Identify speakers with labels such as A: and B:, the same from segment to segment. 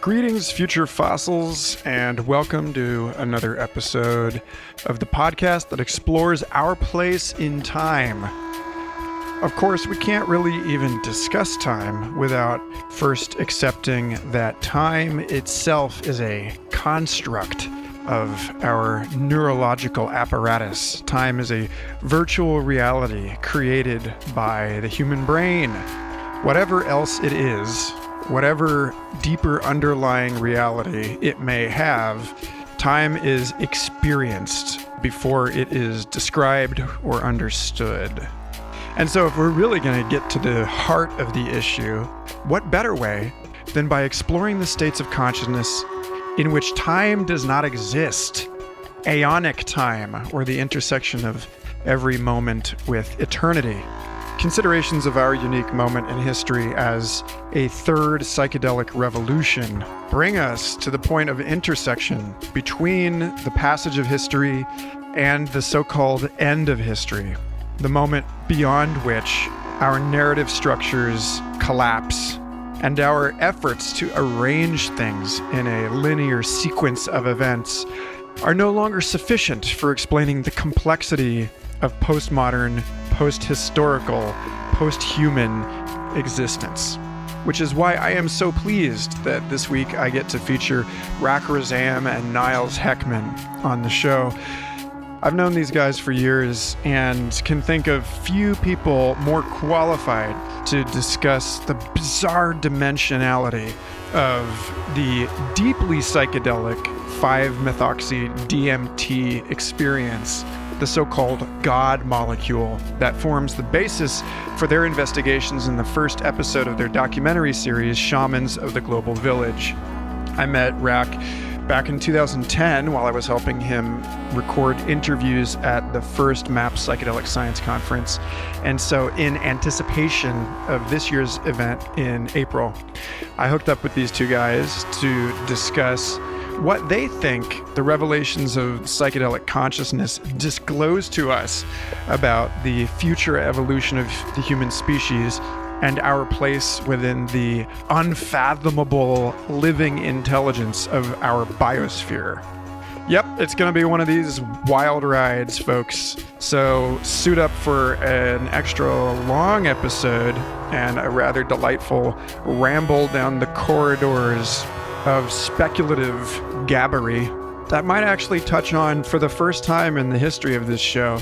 A: Greetings, future fossils, and welcome to another episode of the podcast that explores our place in time. Of course, we can't really even discuss time without first accepting that time itself is a construct of our neurological apparatus. Time is a virtual reality created by the human brain. Whatever else it is, whatever deeper underlying reality it may have, time is experienced before it is described or understood. And so if we're really going to get to the heart of the issue, what better way than by exploring the states of consciousness in which time does not exist? Aeonic time, or the intersection of every moment with eternity. Considerations of our unique moment in history as a third psychedelic revolution bring us to the point of intersection between the passage of history and the so-called end of history, the moment beyond which our narrative structures collapse and our efforts to arrange things in a linear sequence of events are no longer sufficient for explaining the complexity of postmodern, post-historical, post-human existence. Which is why I am so pleased that this week I get to feature Rak Razam and Niles Heckman on the show. I've known these guys for years and can think of few people more qualified to discuss the bizarre dimensionality of the deeply psychedelic 5-methoxy DMT experience, the so-called God molecule that forms the basis for their investigations in the first episode of their documentary series, Shamans of the Global Village. I met Rak back in 2010 while I was helping him record interviews at the first MAP Psychedelic Science Conference. And so in anticipation of this year's event in April, I hooked up with these two guys to discuss what they think the revelations of psychedelic consciousness disclose to us about the future evolution of the human species and our place within the unfathomable living intelligence of our biosphere. Yep, it's going to be one of these wild rides, folks. So suit up for an extra long episode and a rather delightful ramble down the corridors of speculative gabbery that might actually touch on, for the first time in the history of this show,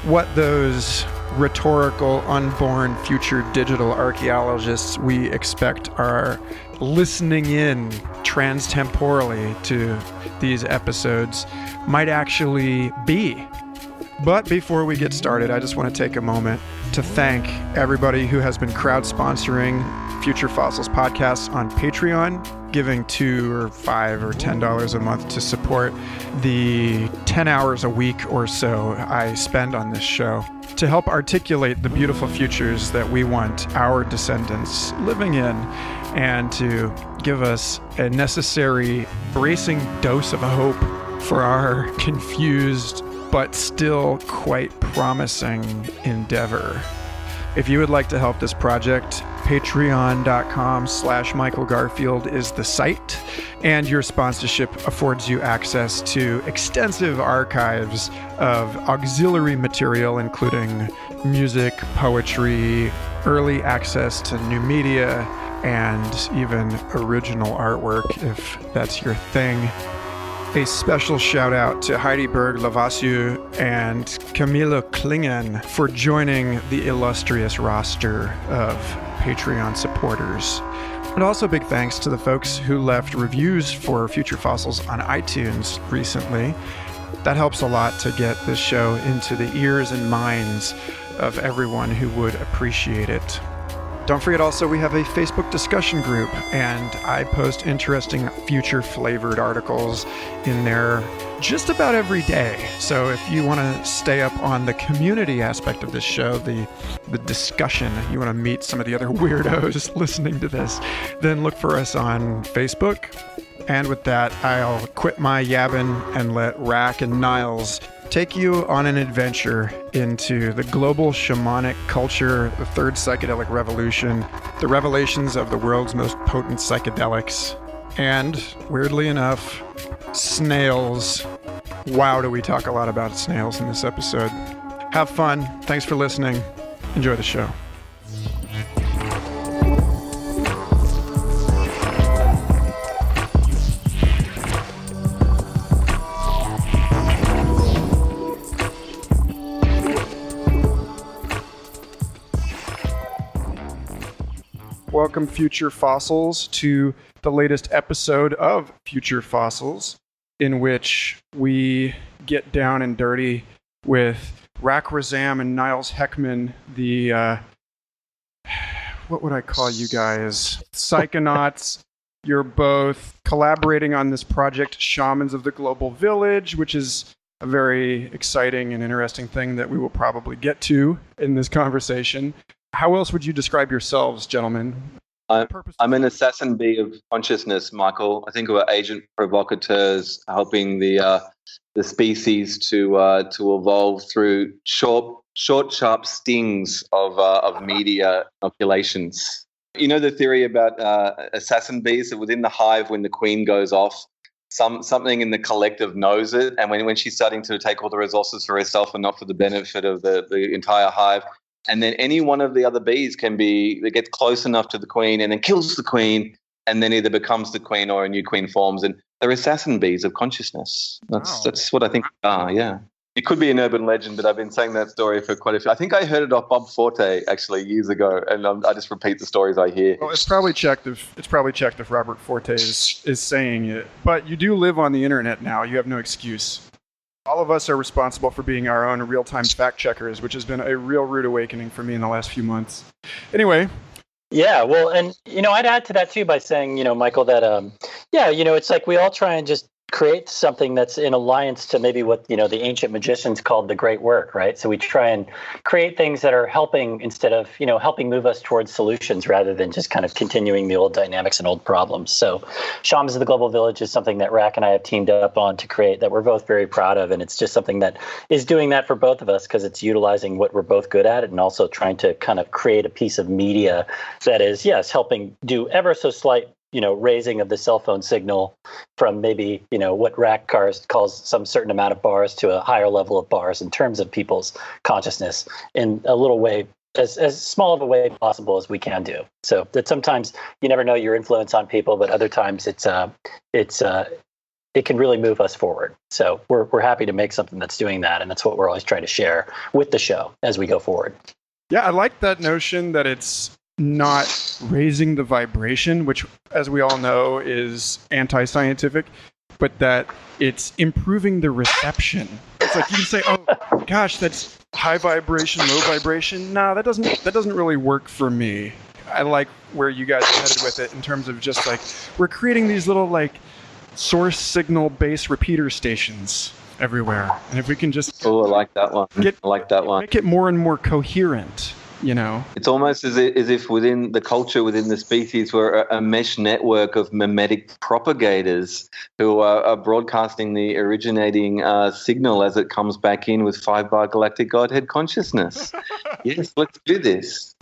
A: what those rhetorical, unborn future digital archeologists we expect are listening in transtemporally to these episodes might actually be. But before we get started, I just want to take a moment to thank everybody who has been crowd-sponsoring Future Fossils podcasts on Patreon, giving $2 or $5 or $10 a month to support the 10 hours a week or so I spend on this show to help articulate the beautiful futures that we want our descendants living in, and to give us a necessary bracing dose of hope for our confused but still quite promising endeavor. If you would like to help this project, patreon.com/Michael Garfield is the site, and your sponsorship affords you access to extensive archives of auxiliary material, including music, poetry, early access to new media, and even original artwork, if that's your thing. A special shout out to Heidi Berg-Lavassieu and Camilo Klingen for joining the illustrious roster of Patreon supporters. And also big thanks to the folks who left reviews for Future Fossils on iTunes recently. That helps a lot to get this show into the ears and minds of everyone who would appreciate it. Don't forget also we have a Facebook discussion group, and I post interesting future-flavored articles in there just about every day. So if you want to stay up on the community aspect of this show, the discussion, you want to meet some of the other weirdos listening to this, then look for us on Facebook. And with that, I'll quit my yabbing and let Rak and Niles take you on an adventure into the global shamanic culture, the third psychedelic revolution, the revelations of the world's most potent psychedelics, And weirdly enough, snails. Wow, do we talk a lot about snails in this episode. Have fun. Thanks for listening. Enjoy the show. Welcome, Future Fossils, to the latest episode of Future Fossils, in which we get down and dirty with Rak Razam and Niles Heckman, the, what would I call you guys? Psychonauts. You're both collaborating on this project, Shamans of the Global Village, which is a very exciting and interesting thing that we will probably get to in this conversation. How else would you describe yourselves, gentlemen?
B: I'm an assassin bee of consciousness, Michael. I think we're agent provocateurs, helping the species to evolve through short, sharp stings of media inoculations. You know the theory about assassin bees, that within the hive, when the queen goes off, something in the collective knows it, and when she's starting to take all the resources for herself and not for the benefit of the entire hive. And then any one of the other bees that gets close enough to the queen and then kills the queen, and then either becomes the queen or a new queen forms. And they're assassin bees of consciousness. That's what I think they are, yeah. It could be an urban legend, but I've been saying that story for quite a few. I think I heard it off Bob Forte actually years ago, and I just repeat the stories I hear.
A: Well, it's probably checked if Robert Forte is saying it. But you do live on the internet now. You have no excuse. All of us are responsible for being our own real-time fact checkers, which has been a real rude awakening for me in the last few months. Anyway.
C: Yeah, well, and, I'd add to that too by saying, Michael, that, it's like we all try and just create something that's in alliance to maybe what, the ancient magicians called the great work, right? So we try and create things that are helping instead of, helping move us towards solutions rather than just kind of continuing the old dynamics and old problems. So Shamans of the Global Village is something that Rak and I have teamed up on to create that we're both very proud of. And it's just something that is doing that for both of us because it's utilizing what we're both good at and also trying to kind of create a piece of media that is, yes, helping do ever so slight raising of the cell phone signal from maybe, what Rak calls some certain amount of bars to a higher level of bars in terms of people's consciousness in a little way, as small of a way possible as we can do. So that sometimes you never know your influence on people, but other times it can really move us forward. So we're happy to make something that's doing that. And that's what we're always trying to share with the show as we go forward.
A: Yeah, I like that notion that it's not raising the vibration, which, as we all know, is anti-scientific, but that it's improving the reception. It's like you can say, "Oh, gosh, that's high vibration, low vibration." No, that doesn't really work for me. I like where you guys are headed with it in terms of just like we're creating these little like source signal base repeater stations everywhere, and if we can just
B: I like that one.
A: Make it more and more coherent.
B: It's almost as if within the culture, within the species, we're a mesh network of mimetic propagators who are broadcasting the originating signal as it comes back in with 5-bar galactic Godhead consciousness. Yes, let's do this.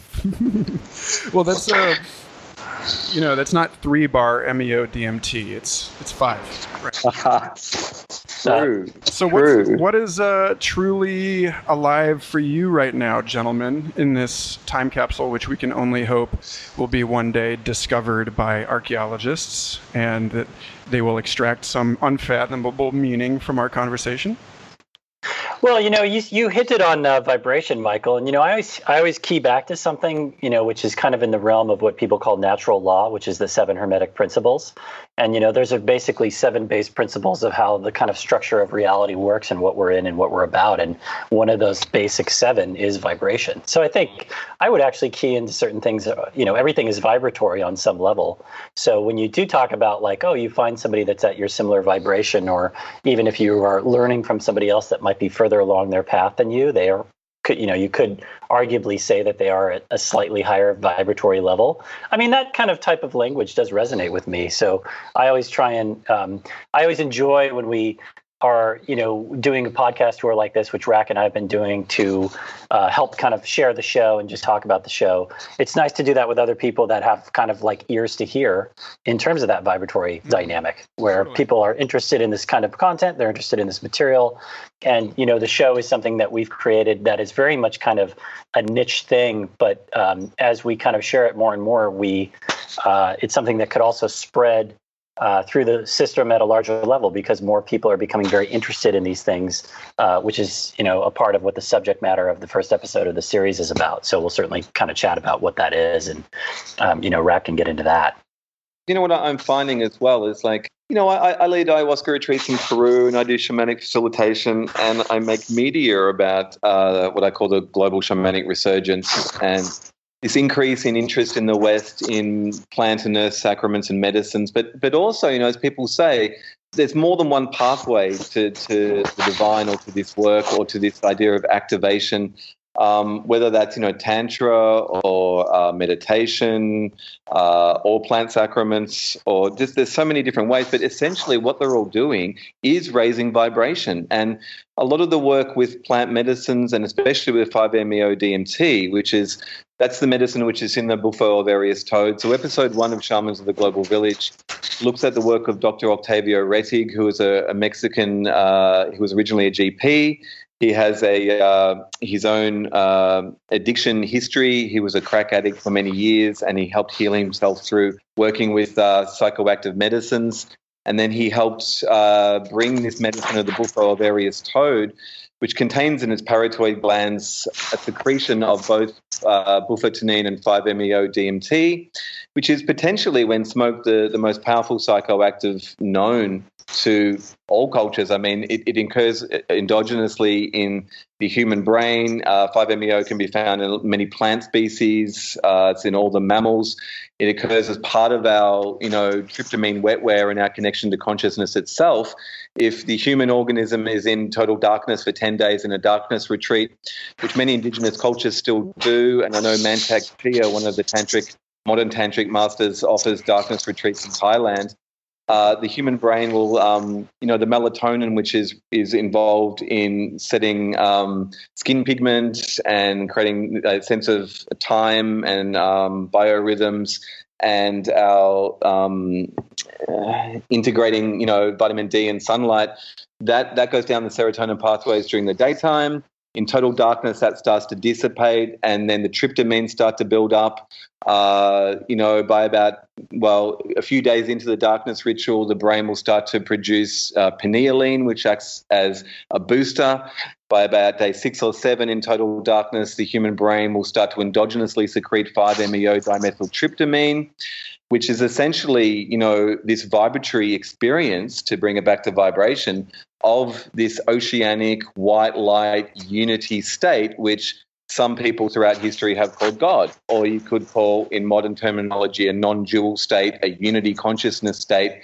A: Well, that's that's not 3-bar 5-MeO DMT. It's 5. Right.
B: True.
A: So what is truly alive for you right now, gentlemen, in this time capsule, which we can only hope will be one day discovered by archeologists and that they will extract some unfathomable meaning from our conversation?
C: Well, you hinted on vibration, Michael, and I always key back to something, which is kind of in the realm of what people call natural law, which is the 7 Hermetic principles. And there's basically 7 base principles of how the kind of structure of reality works and what we're in and what we're about. And one of those basic 7 is vibration. So I think I would actually key into certain things. Everything is vibratory on some level. So when you do talk about like, oh, you find somebody that's at your similar vibration, or even if you are learning from somebody else that might be further along their path than you, they are, you could arguably say that they are at a slightly higher vibratory level. I mean, that kind of type of language does resonate with me. So I always try and I always enjoy when we are, doing a podcast tour like this, which Rak and I have been doing to help kind of share the show and just talk about the show, it's nice to do that with other people that have kind of like ears to hear in terms of that vibratory dynamic, where people are interested in this kind of content, they're interested in this material. And, the show is something that we've created that is very much kind of a niche thing. But as we kind of share it more and more, it's something that could also spread through the system at a larger level, because more people are becoming very interested in these things, which is, a part of what the subject matter of the first episode of the series is about. So we'll certainly kind of chat about what that is, and, Rak can get into that.
B: What I'm finding as well is like, I lead ayahuasca retreats in Peru, and I do shamanic facilitation, and I make media about what I call the global shamanic resurgence, and this increase in interest in the West in plant and earth sacraments and medicines. But also, as people say, there's more than one pathway to the divine, or to this work, or to this idea of activation, whether that's, tantra or meditation or plant sacraments, or just there's so many different ways. But essentially what they're all doing is raising vibration. And a lot of the work with plant medicines, and especially with 5-MeO DMT, that's the medicine which is in the Bufo of various toads. So episode 1 of Shamans of the Global Village looks at the work of Dr. Octavio Rettig, who is a Mexican, who was originally a GP. He has his own addiction history. He was a crack addict for many years, and he helped heal himself through working with psychoactive medicines. And then he helped bring this medicine of the Bufo of various toad, which contains in its parotoid glands a secretion of both bufotenine and 5-MeO DMT, which is potentially, when smoked, the most powerful psychoactive known to all cultures. I mean, it occurs endogenously in the human brain. 5-MeO can be found in many plant species. It's in all the mammals. It occurs as part of our, tryptamine wetware and our connection to consciousness itself. If the human organism is in total darkness for 10 days in a darkness retreat, which many indigenous cultures still do, and I know Mantak Chia, one of the modern tantric masters, offers darkness retreats in Thailand, the human brain will, the melatonin, which is involved in setting skin pigment and creating a sense of time and biorhythms, and our integrating, vitamin D and sunlight, that goes down the serotonin pathways during the daytime. In total darkness, that starts to dissipate, and then the tryptamine start to build up. By about, a few days into the darkness ritual, the brain will start to produce pinealine, which acts as a booster. By about day 6 or 7 in total darkness, the human brain will start to endogenously secrete 5-MeO dimethyltryptamine, which is essentially, this vibratory experience, to bring it back to vibration, of this oceanic white light unity state, which some people throughout history have called God, or you could call, in modern terminology, a non-dual state, a unity consciousness state.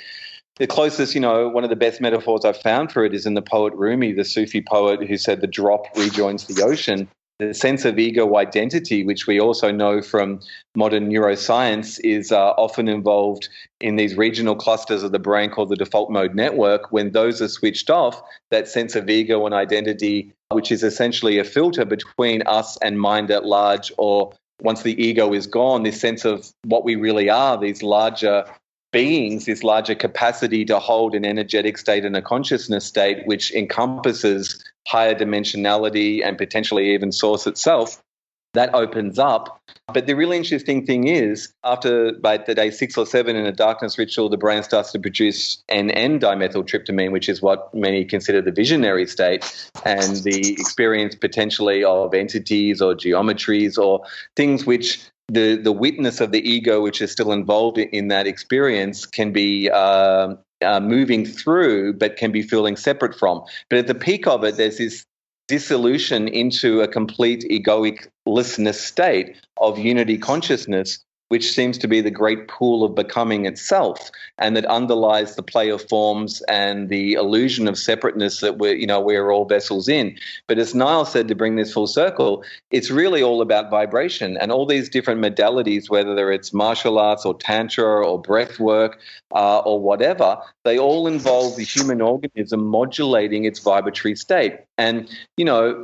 B: The closest, one of the best metaphors I've found for it is in the poet Rumi, the Sufi poet, who said the drop rejoins the ocean. The sense of ego identity, which we also know from modern neuroscience, is often involved in these regional clusters of the brain called the default mode network. When those are switched off, that sense of ego and identity, which is essentially a filter between us and mind at large, or once the ego is gone, this sense of what we really are, these larger beings, this larger capacity to hold an energetic state and a consciousness state, which encompasses higher dimensionality and potentially even source itself, that opens up. But the really interesting thing is, after by the day 6 or 7 in a darkness ritual, the brain starts to produce N-dimethyltryptamine, which is what many consider the visionary state, and the experience potentially of entities or geometries or things which the witness of the ego, which is still involved in that experience, can be moving through, but can be feeling separate from. But at the peak of it, there's this dissolution into a complete egoiclessness state of unity consciousness, which seems to be the great pool of becoming itself, and that underlies the play of forms and the illusion of separateness that we're all vessels in. But as Niles said, to bring this full circle, it's really all about vibration, and all these different modalities, whether it's martial arts or tantra or breath work or whatever, they all involve the human organism modulating its vibratory state. And,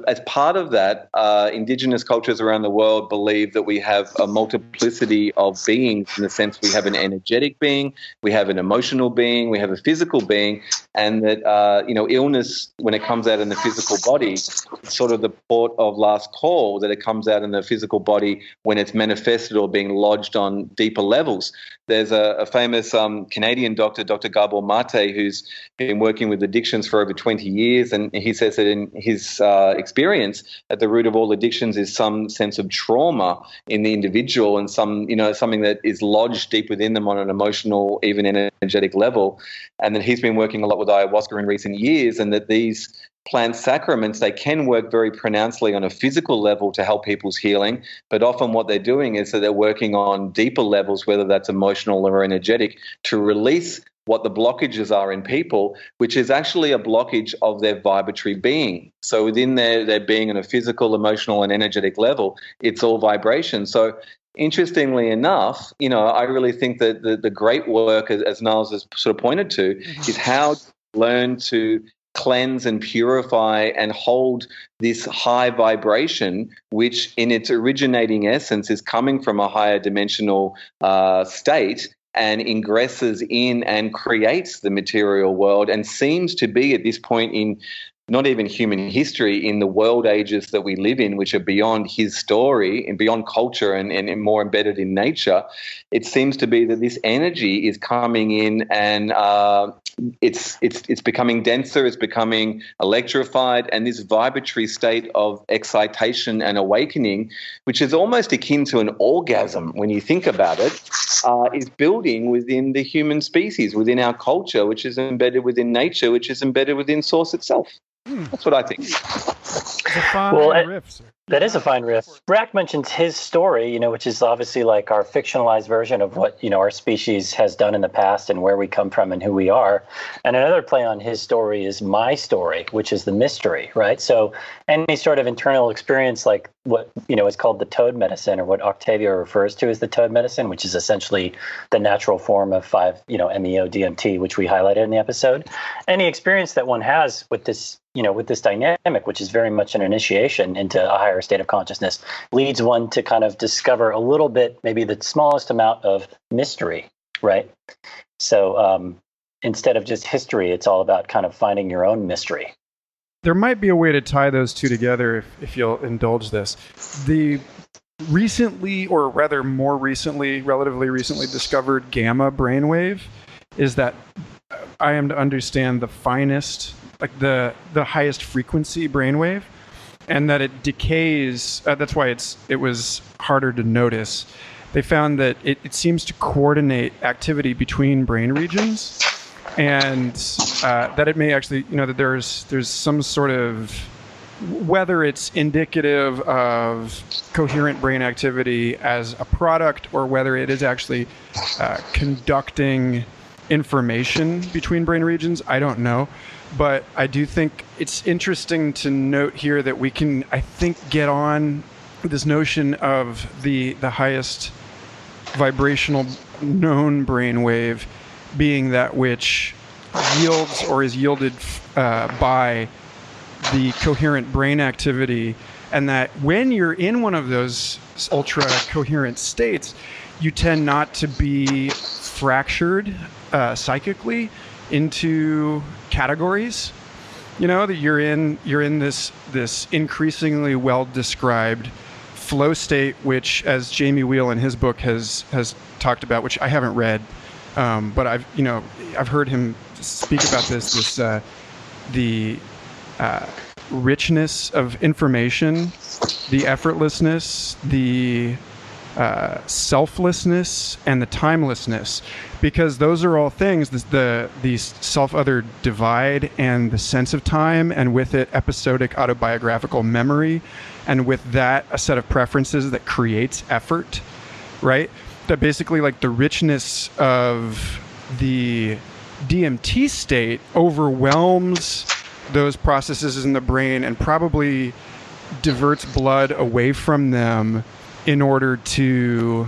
B: as part of that, indigenous cultures around the world believe that we have a multiplicity of beings, in the sense we have an energetic being, we have an emotional being, we have a physical being, and that, illness, when it comes out in the physical body, it's sort of the port of last call, that it comes out in the physical body when it's manifested or being lodged on deeper levels. There's a famous Canadian doctor, Dr. Gabor Mate, who's been working with addictions for over 20 years, and he says that in his experience, at the root of all addictions is some sense of trauma in the individual, and something that is lodged deep within them on an emotional, even energetic level. And that he's been working a lot with ayahuasca in recent years, and that these plant sacraments, they can work very pronouncedly on a physical level to help people's healing, but often what they're doing is that they're working on deeper levels, whether that's emotional or energetic, to release what the blockages are in people, which is actually a blockage of their vibratory being. So within their being on a physical, emotional, and energetic level, it's all vibration. So interestingly enough, I really think that the great work, as Niles has sort of pointed to, is how to learn to cleanse and purify and hold this high vibration, which in its originating essence is coming from a higher dimensional state, and ingresses in and creates the material world, and seems to be at this point in not even human history, in the world ages that we live in, which are beyond his story and beyond culture and more embedded in nature. It seems to be that this energy is coming in, and it's becoming denser, it's becoming electrified, and this vibratory state of excitation and awakening, which is almost akin to an orgasm when you think about it, is building within the human species, within our culture, which is embedded within nature, which is embedded within Source itself. That's what I think.
A: It's a fine riff, sir.
C: That is a fine riff. Rak mentions his story, which is obviously like our fictionalized version of what, our species has done in the past and where we come from and who we are. And another play on his story is my story, which is the mystery, right? So any sort of internal experience like what, is called the toad medicine, or what Octavia refers to as the toad medicine, which is essentially the natural form of 5-MeO DMT, which we highlighted in the episode. Any experience that one has with this, with this dynamic, which is very much an initiation into a higher state of consciousness, leads one to kind of discover a little bit, maybe the smallest amount of mystery, right? So instead of just history, it's all about kind of finding your own mystery.
A: There might be a way to tie those two together if you'll indulge this. The recently, or rather more recently, relatively recently discovered gamma brainwave is that I am to understand the finest, like the highest frequency brainwave, and that it decays. That's why it was harder to notice. They found that it seems to coordinate activity between brain regions, and that it may actually, that there's some sort of, whether it's indicative of coherent brain activity as a product, or whether it is actually conducting information between brain regions, I don't know. But I do think it's interesting to note here that we can, I think, get on this notion of the highest vibrational known brainwave being that which yields or is yielded by the coherent brain activity, and that when you're in one of those ultra coherent states, you tend not to be fractured psychically into categories. That you're in this increasingly well described flow state, which, as Jamie Wheel in his book has talked about, which I haven't read, but I've heard him speak about this the richness of information, the effortlessness, the selflessness, and the timelessness, because those are all things, the self-other divide and the sense of time, and with it episodic autobiographical memory, and with that a set of preferences that creates effort, right? that basically like the richness of the DMT state overwhelms those processes in the brain and probably diverts blood away from them in order to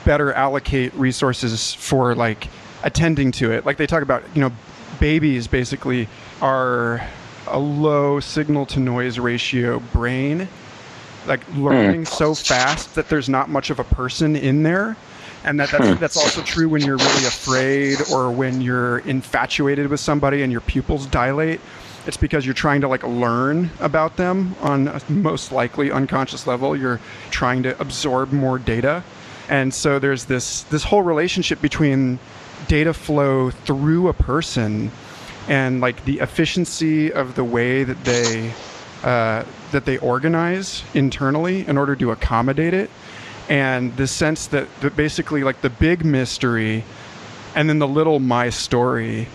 A: better allocate resources for like attending to it. Like they talk about, babies basically are a low signal to noise ratio brain, like learning so fast that there's not much of a person in there. And that's also true when you're really afraid or when you're infatuated with somebody and your pupils dilate. It's because you're trying to like learn about them on a most likely unconscious level. You're trying to absorb more data. And so there's this whole relationship between data flow through a person and like the efficiency of the way that they organize internally in order to accommodate it. And the sense that basically like the big mystery and then the little my story,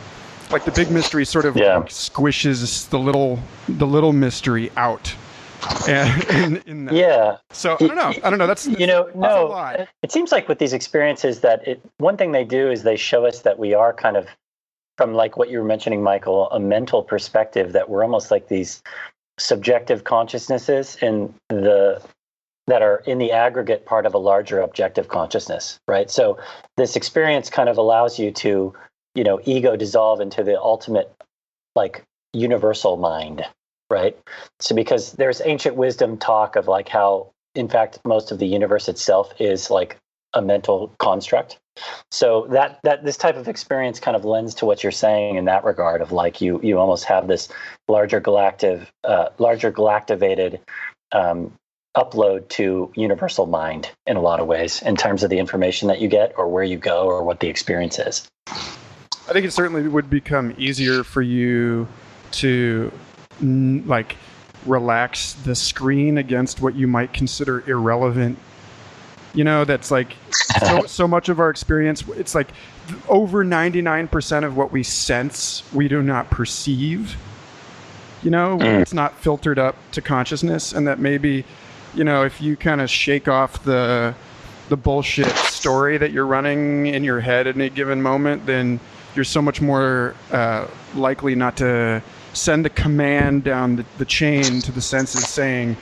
A: like the big mystery sort of like squishes the little mystery out. And in that. So I don't know. That's a lot.
C: It seems like with these experiences that one thing they do is they show us that we are kind of, from like what you were mentioning, Michael, a mental perspective, that we're almost like these subjective consciousnesses that are in the aggregate part of a larger objective consciousness, right? So this experience kind of allows you to, ego dissolve into the ultimate, like, universal mind, right? So because there's ancient wisdom talk of like how, in fact, most of the universe itself is like a mental construct. So that this type of experience kind of lends to what you're saying in that regard of like you almost have this larger galactivated upload to universal mind in a lot of ways in terms of the information that you get or where you go or what the experience is.
A: I think it certainly would become easier for you to like relax the screen against what you might consider irrelevant. That's like so much of our experience. It's like over 99% of what we sense, we do not perceive. It's not filtered up to consciousness, and that maybe, if you kind of shake off the bullshit story that you're running in your head at any given moment, then you're so much more likely not to send a command down the chain to the senses saying,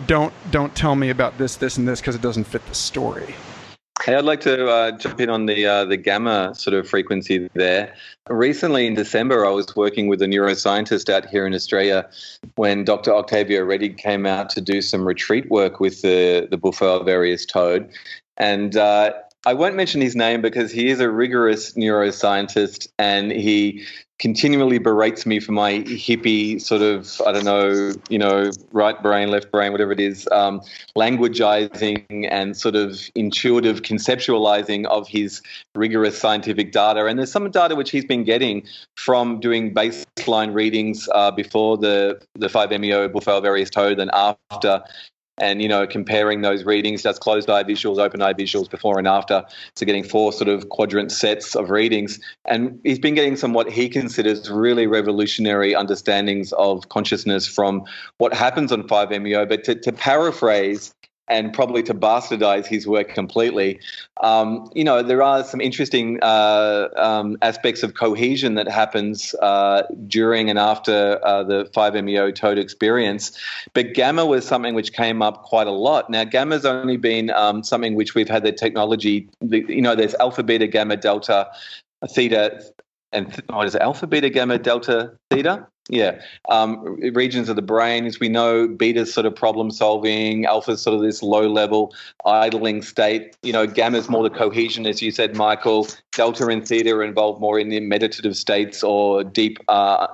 A: don't tell me about this, and this because it doesn't fit the story.
B: Hey, I'd like to jump in on the gamma sort of frequency there. Recently in December, I was working with a neuroscientist out here in Australia when Dr. Octavio Reddy came out to do some retreat work with the buffo alvarius toad. And I won't mention his name because he is a rigorous neuroscientist and he continually berates me for my hippie sort of, I don't know, right brain, left brain, whatever it is, languageizing and sort of intuitive conceptualizing of his rigorous scientific data. And there's some data which he's been getting from doing baseline readings before the 5-MeO buffo alvarius toad and after. And, comparing those readings, that's closed eye visuals, open eye visuals before and after. So getting 4 sort of quadrant sets of readings. And he's been getting some what he considers really revolutionary understandings of consciousness from what happens on 5-MeO. But to paraphrase and probably to bastardize his work completely, there are some interesting aspects of cohesion that happens during and after the 5-MeO toad experience. But gamma was something which came up quite a lot. Now, gamma's only been something which we've had the technology, there's alpha, beta, gamma, delta, theta, and what is it, alpha, beta, gamma, delta, theta? Yeah. Regions of the brain, as we know, beta's sort of problem solving, alpha's sort of this low level idling state. Gamma's more the cohesion, as you said, Michael. Delta and theta are involved more in the meditative states or deep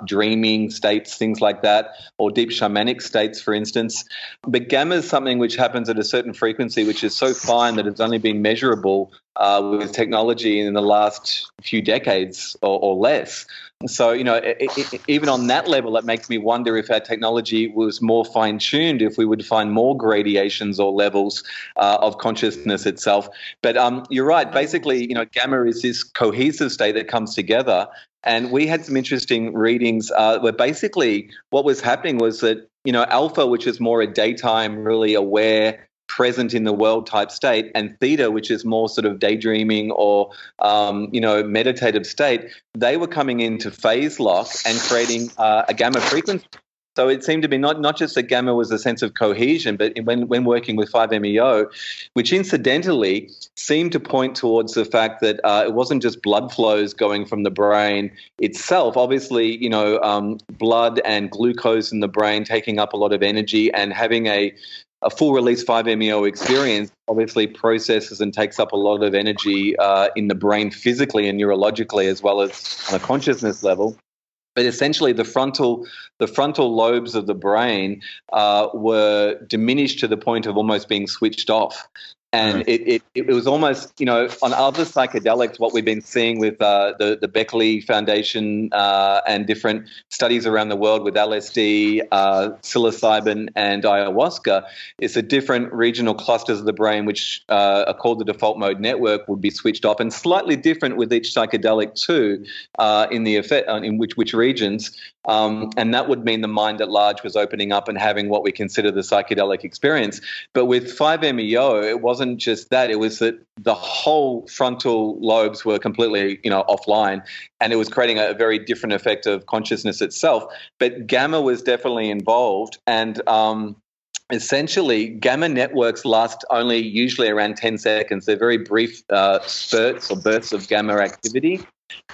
B: dreaming states, things like that, or deep shamanic states, for instance. But gamma is something which happens at a certain frequency, which is so fine that it's only been measurable with technology in the last few decades or less. So, even on that level, it makes me wonder if our technology was more fine-tuned, if we would find more gradations or levels of consciousness itself. But you're right. Basically, gamma is this cohesive state that comes together. And we had some interesting readings where basically what was happening was that, alpha, which is more a daytime, really aware, present in the world type state, and theta, which is more sort of daydreaming or, meditative state, they were coming into phase lock and creating a gamma frequency. So it seemed to be not just that gamma was a sense of cohesion, but when working with 5-MeO, which incidentally seemed to point towards the fact that it wasn't just blood flows going from the brain itself. Obviously, blood and glucose in the brain taking up a lot of energy, and having a full release 5-MeO experience obviously processes and takes up a lot of energy in the brain physically and neurologically, as well as on a consciousness level. But essentially, the frontal lobes of the brain were diminished to the point of almost being switched off. And it was almost, on other psychedelics, what we've been seeing with the Beckley Foundation and different studies around the world with LSD, psilocybin, and ayahuasca, is the different regional clusters of the brain, which are called the default mode network, would be switched off, and slightly different with each psychedelic too, in the effect in which regions. And that would mean the mind at large was opening up and having what we consider the psychedelic experience. But with 5-MeO, it wasn't just that. It was that the whole frontal lobes were completely, offline, and it was creating a very different effect of consciousness itself. But gamma was definitely involved, and essentially, gamma networks last only usually around 10 seconds. They're very brief spurts or bursts of gamma activity.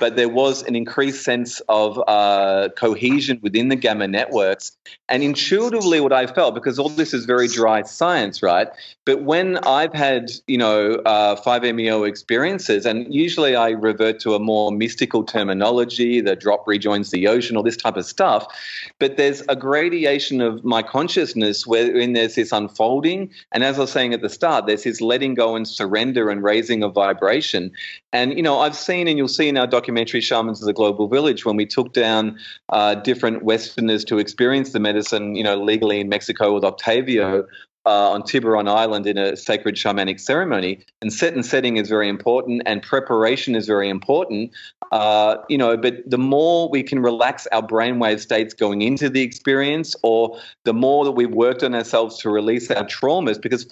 B: But there was an increased sense of cohesion within the gamma networks. And intuitively what I felt, because all this is very dry science, right? But when I've had, 5-MeO experiences, and usually I revert to a more mystical terminology, the drop rejoins the ocean, all this type of stuff, but there's a gradation of my consciousness wherein there's this unfolding. And as I was saying at the start, there's this letting go and surrender and raising of vibration. And, I've seen, and you'll see in our documentary, Shamans of the Global Village, when we took down different Westerners to experience the medicine, legally in Mexico with Octavio on Tiburon Island in a sacred shamanic ceremony. And set and setting is very important, and preparation is very important, but the more we can relax our brainwave states going into the experience, or the more that we've worked on ourselves to release our traumas, because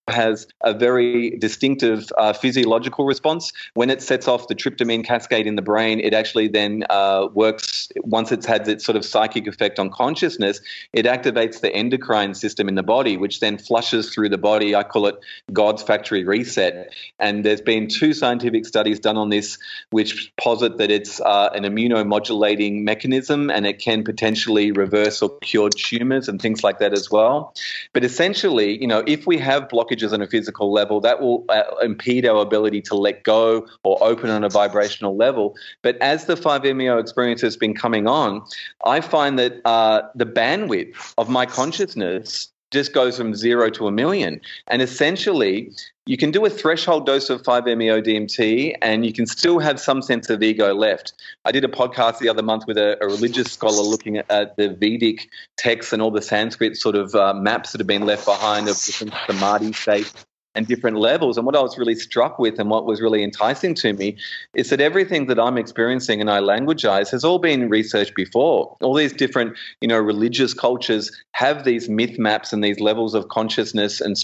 B: has a very distinctive physiological response. When it sets off the tryptamine cascade in the brain, it actually then works, once it's had its sort of psychic effect on consciousness, it activates the endocrine system in the body, which then flushes through the body. I call it God's factory reset. And there's been 2 scientific studies done on this, which posit that it's an immunomodulating mechanism, and it can potentially reverse or cure tumors and things like that as well. But essentially, if we have blockages on a physical level, that will impede our ability to let go or open on a vibrational level. But as the 5-MeO experience has been coming on, I find that the bandwidth of my consciousness just goes from 0 to 1,000,000. And essentially, you can do a threshold dose of 5-MeO DMT and you can still have some sense of ego left. I did a podcast the other month with a religious scholar looking at the Vedic texts and all the Sanskrit sort of maps that have been left behind of different samadhi states and different levels. And what I was really struck with, and what was really enticing to me, is that everything that I'm experiencing and I languagize has all been researched before. All these different, religious cultures have these myth maps and these levels of consciousness and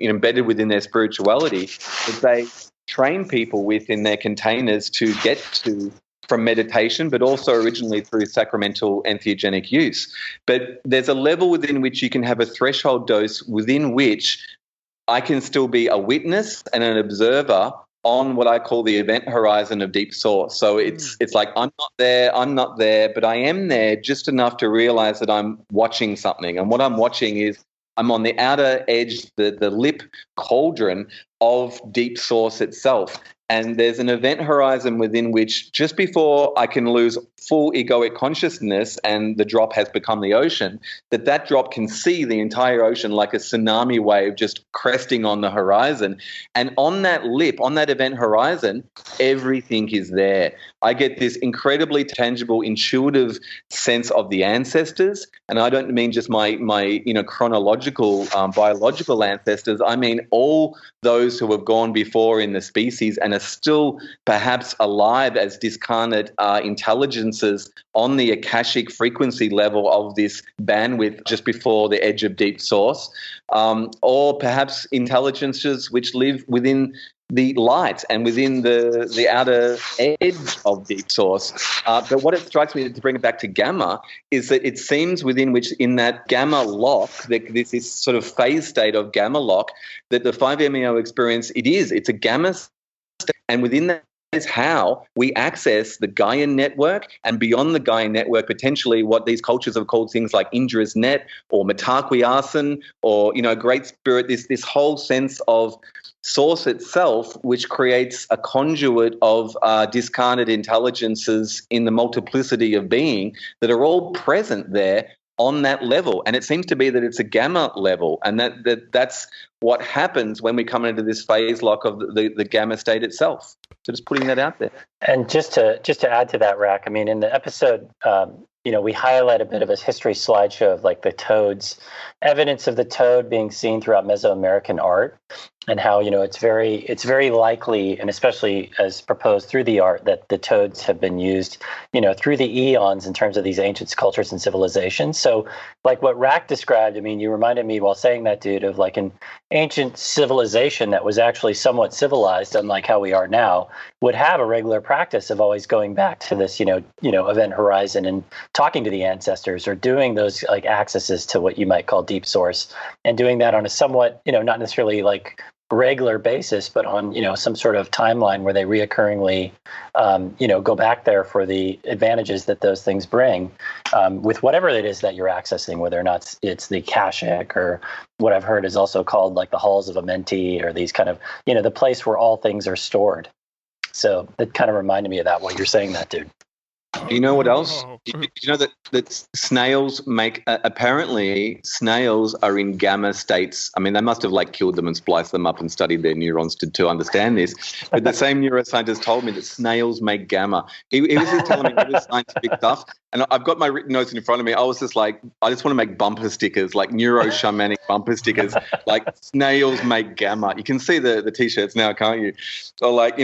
B: embedded within their spirituality that they train people with in their containers to get to from meditation, but also originally through sacramental entheogenic use. But there's a level within which you can have a threshold dose within which I can still be a witness and an observer on what I call the event horizon of deep source. So it's like I'm not there, but I am there just enough to realize that I'm watching something. And what I'm watching is I'm on the outer edge, the lip cauldron of deep source itself. And there's an event horizon within which just before I can lose full egoic consciousness and the drop has become the ocean, that drop can see the entire ocean like a tsunami wave just cresting on the horizon. And on that lip, on that event horizon, everything is there. I get this incredibly tangible, intuitive sense of the ancestors. And I don't mean just my chronological, biological ancestors. I mean all those who have gone before in the species and are still perhaps alive as discarnate intelligences on the akashic frequency level of this bandwidth just before the edge of deep source, or perhaps intelligences which live within the light and within the outer edge of deep source. But what it strikes me, to bring it back to gamma, is that it seems within which, in that gamma lock, this sort of phase state of gamma lock, that the 5-MeO experience, it's a gamma state, and within that is how we access the Gaian network, and beyond the Gaian network, potentially what these cultures have called things like Indra's net or Mitaquiasan or, Great Spirit, this whole sense of source itself, which creates a conduit of discarnate intelligences in the multiplicity of being that are all present there on that level. And it seems to be that it's a gamma level, and that's what happens when we come into this phase lock of the gamma state itself. So just putting that out there.
C: And just to add to that, Rak, I mean, in the episode, we highlight a bit of a history slideshow of like the toads, evidence of the toad being seen throughout Mesoamerican art, and how, it's very likely, and especially as proposed through the art, that the toads have been used, through the eons in terms of these ancient cultures and civilizations. So like what Rak described, I mean, you reminded me while saying that, dude, of like an ancient civilization that was actually somewhat civilized, unlike how we are now, would have a regular practice of always going back to this, event horizon and talking to the ancestors, or doing those like accesses to what you might call deep source, and doing that on a somewhat, not necessarily like regular basis, but on, some sort of timeline where they reoccurringly, go back there for the advantages that those things bring, with whatever it is that you're accessing, whether or not it's the Akashic, or what I've heard is also called like the halls of Amenti, or these kind of, the place where all things are stored. So that kind of reminded me of that while you're saying that, dude.
B: You know what else? You know that snails make, apparently snails are in gamma states. I mean, they must have like killed them and spliced them up and studied their neurons to understand this. But the same neuroscientist told me that snails make gamma. He was just telling me all this scientific stuff. And I've got my written notes in front of me. I was just like, I just want to make bumper stickers, like neuro-shamanic bumper stickers, like snails make gamma. You can see the T-shirts now, can't you? So like,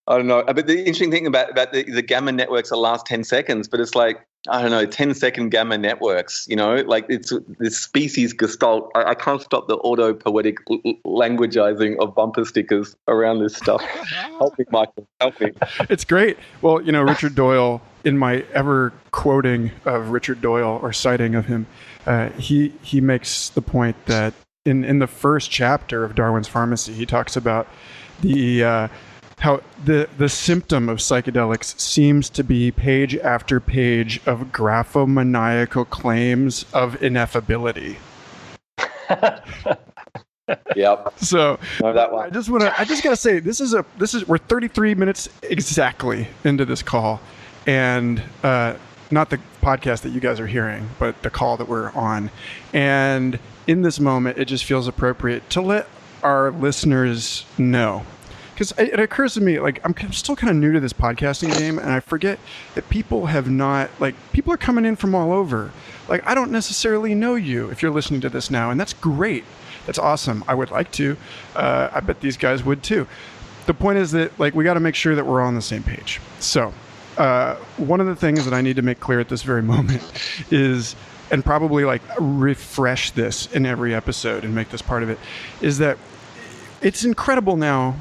B: I don't know. But the interesting thing about the gamma networks are last 10 seconds, but it's like, I don't know, 10-second gamma networks, like it's this species gestalt. I can't stop the auto-poetic languageizing of bumper stickers around this stuff. Help me, Michael. Help me.
A: It's great. Well, Richard Doyle, in my ever quoting of Richard Doyle or citing of him, he makes the point that in the first chapter of Darwin's Pharmacy, he talks about how the symptom of psychedelics seems to be page after page of graphomaniacal claims of ineffability.
B: Yep.
A: So
B: know that one.
A: I just gotta say, we're 33 minutes exactly into this call, and not the podcast that you guys are hearing, but the call that we're on. And in this moment, it just feels appropriate to let our listeners know. Because it occurs to me, like, I'm still kind of new to this podcasting game, and I forget that people are coming in from all over. Like, I don't necessarily know you if you're listening to this now, and that's great. That's awesome. I would like to. I bet these guys would too. The point is that, like, we got to make sure that we're all on the same page. So, one of the things that I need to make clear at this very moment is, and probably, like, refresh this in every episode and make this part of it, is that it's incredible now.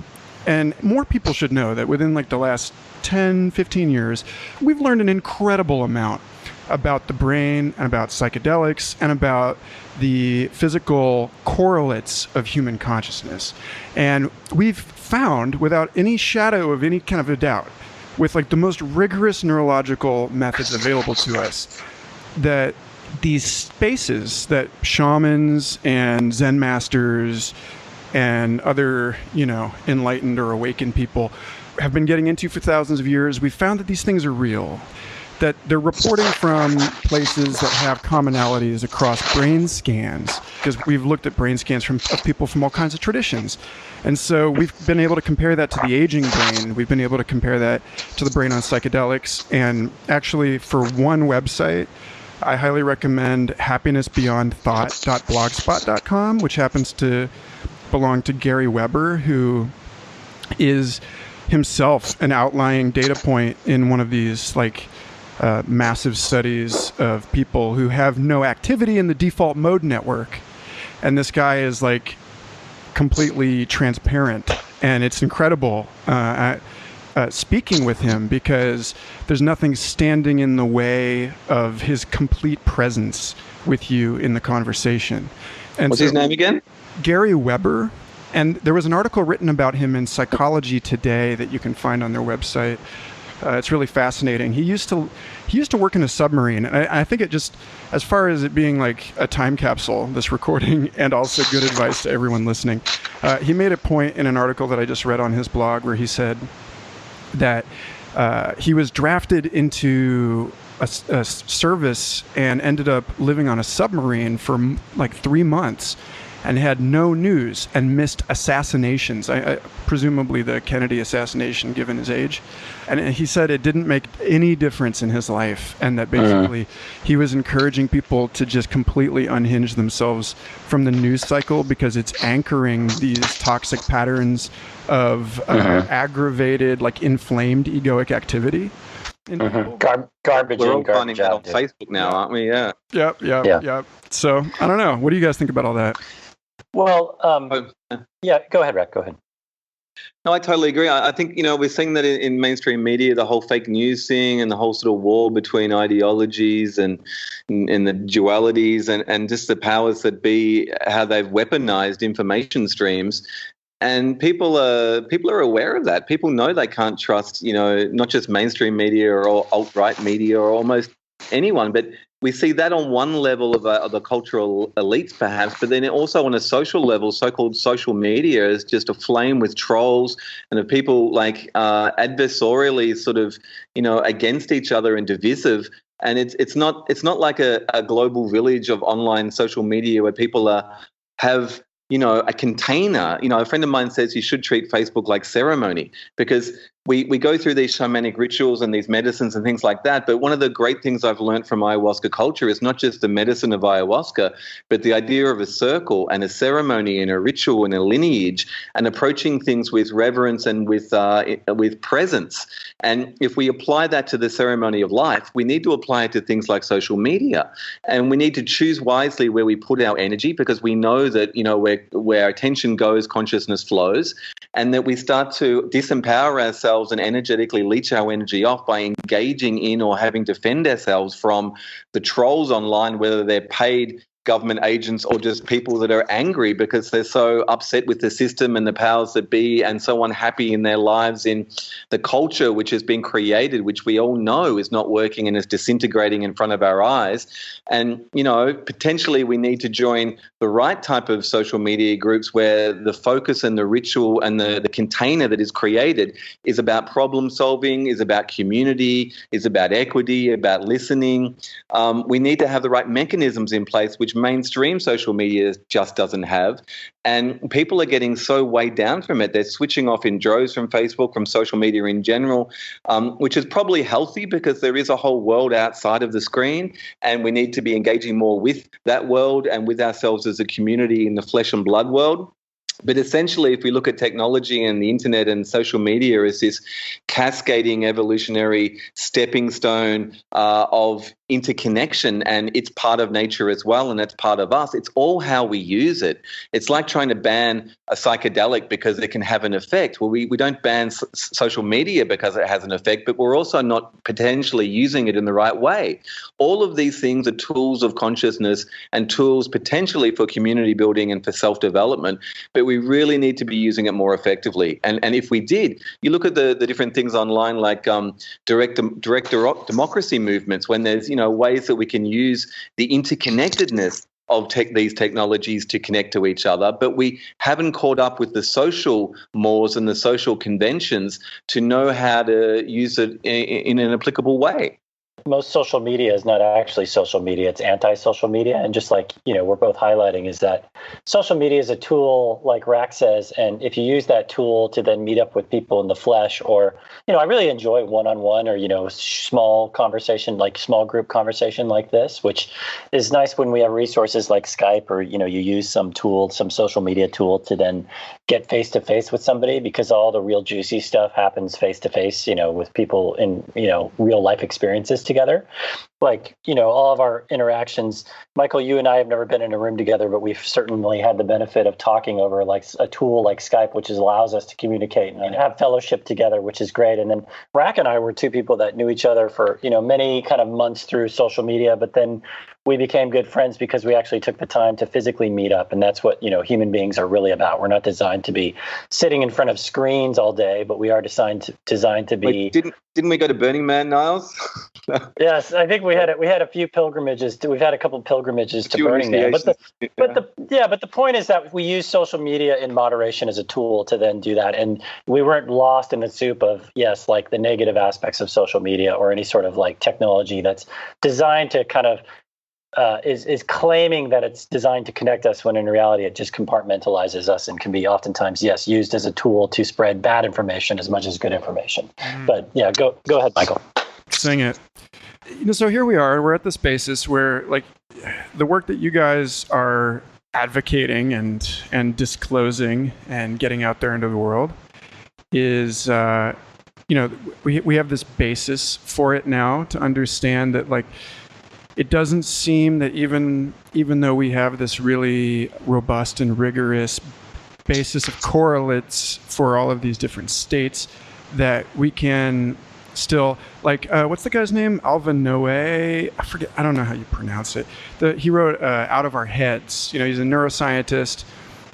A: And more people should know that within like the last 10, 15 years, we've learned an incredible amount about the brain and about psychedelics and about the physical correlates of human consciousness. And we've found, without any shadow of any kind of a doubt, with like the most rigorous neurological methods available to us, that these spaces that shamans and Zen masters and other, enlightened or awakened people have been getting into for thousands of years, we found that these things are real, that they're reporting from places that have commonalities across brain scans, because we've looked at brain scans of people from all kinds of traditions. And so we've been able to compare that to the aging brain. We've been able to compare that to the brain on psychedelics. And actually, for one website, I highly recommend happinessbeyondthought.blogspot.com, which happens to belong to Gary Weber, who is himself an outlying data point in one of these massive studies of people who have no activity in the default mode network. And this guy is completely transparent, and it's incredible speaking with him, because there's nothing standing in the way of his complete presence with you in the conversation. And
B: what's his name again?
A: Gary Weber. And there was an article written about him in Psychology Today that you can find on their website. It's really fascinating. He used to work in a submarine. And I think it just, as far as it being a time capsule, this recording, and also good advice to everyone listening, he made a point in an article that I just read on his blog where he said that he was drafted into a service and ended up living on a submarine for 3 months and had no news and missed assassinations, presumably the Kennedy assassination given his age. And he said it didn't make any difference in his life, and that basically he was encouraging people to just completely unhinge themselves from the news cycle, because it's anchoring these toxic patterns of aggravated, inflamed egoic activity.
C: Garbage.
B: We're all
C: in,
B: finding
C: garbage
B: that on
C: out, dude.
B: Facebook now, aren't we? Yeah.
A: Yep. So I don't know. What do you guys think about all that?
C: Well, yeah, go ahead, Rak. Go ahead.
B: No, I totally agree. I think, we're seeing that in mainstream media, the whole fake news thing and the whole sort of war between ideologies and the dualities and just the powers that be, how they've weaponized information streams. And people are aware of that. People know they can't trust, not just mainstream media or alt-right media or almost anyone, but we see that on one level of the cultural elites, perhaps, but then also on a social level, so-called social media is just aflame with trolls and of people adversarially sort of, against each other and divisive. And it's not like a global village of online social media where people have a container. A friend of mine says you should treat Facebook like ceremony, because we go through these shamanic rituals and these medicines and things like that. But one of the great things I've learned from ayahuasca culture is not just the medicine of ayahuasca, but the idea of a circle and a ceremony and a ritual and a lineage, and approaching things with reverence and with presence. And if we apply that to the ceremony of life, we need to apply it to things like social media. And we need to choose wisely where we put our energy, because we know that, where attention goes, consciousness flows, and that we start to disempower ourselves and energetically leech our energy off by engaging in or having to defend ourselves from the trolls online, whether they're paid government agents or just people that are angry because they're so upset with the system and the powers that be, and so unhappy in their lives in the culture which has been created, which we all know is not working and is disintegrating in front of our eyes. And, potentially we need to join the right type of social media groups where the focus and the ritual and the container that is created is about problem solving, is about community, is about equity, about listening. We need to have the right mechanisms in place, which mainstream social media just doesn't have. And people are getting so weighed down from it. They're switching off in droves from Facebook, from social media in general, which is probably healthy, because there is a whole world outside of the screen, and we need to be engaging more with that world and with ourselves as a community in the flesh and blood world. But essentially, if we look at technology and the internet and social media as this cascading evolutionary stepping stone of interconnection, and it's part of nature as well, and it's part of us. It's all how we use it. It's like trying to ban a psychedelic because it can have an effect. Well, we don't ban social media because it has an effect, but we're also not potentially using it in the right way. All of these things are tools of consciousness and tools potentially for community building and for self-development, but we really need to be using it more effectively. And if we did, you look at the different things online, like direct democracy movements, when there's ways that we can use the interconnectedness of these technologies to connect to each other, but we haven't caught up with the social mores and the social conventions to know how to use it in an applicable way.
C: most social media is not actually social media, it's anti-social media. And just like, we're both highlighting is that social media is a tool, like Rak says, and if you use that tool to then meet up with people in the flesh, or, I really enjoy one-on-one or, small conversation, like small group conversation like this, which is nice when we have resources like Skype or, you use some tool, some social media tool to then get face-to-face with somebody, because all the real juicy stuff happens face-to-face, with people in, real life experiences together. Like, all of our interactions, Michael, you and I have never been in a room together, but we've certainly had the benefit of talking over like a tool like Skype, which allows us to communicate and have fellowship together, which is great. And then Rak and I were two people that knew each other for, many kind of months through social media, but then we became good friends because we actually took the time to physically meet up. And that's what, human beings are really about. We're not designed to be sitting in front of screens all day, but we are designed to be.
B: Wait, didn't we go to Burning Man, Niles?
C: Yes, I think we had a few pilgrimages. We've had a couple of pilgrimages to Burning Man. But the point is that we use social media in moderation as a tool to then do that. And we weren't lost in the soup of, like the negative aspects of social media or any sort of like technology that's designed to kind of is claiming that it's designed to connect us, when in reality it just compartmentalizes us and can be oftentimes, used as a tool to spread bad information as much as good information. But yeah, go ahead, Michael.
A: Sing it. So here we are. We're at this basis where, like, the work that you guys are advocating and disclosing and getting out there into the world is, we have this basis for it now to understand that, like, it doesn't seem that even though we have this really robust and rigorous basis of correlates for all of these different states, that we can still, like, what's the guy's name? Alvin Noe? I forget. I don't know how you pronounce it. He wrote Out of Our Heads. He's a neuroscientist,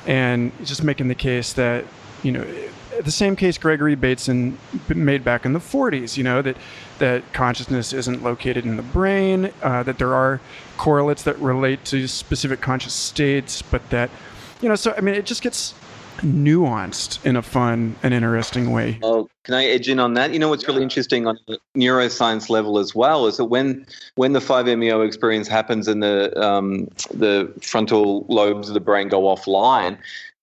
A: and he's just making the case that, the same case Gregory Bateson made back in the 40s, that consciousness isn't located in the brain, that there are correlates that relate to specific conscious states, but that, so, I mean, it just gets nuanced in a fun and interesting way.
B: Oh, can I edge in on that? What's really interesting on the neuroscience level as well is that when the 5-MeO experience happens and the frontal lobes of the brain go offline,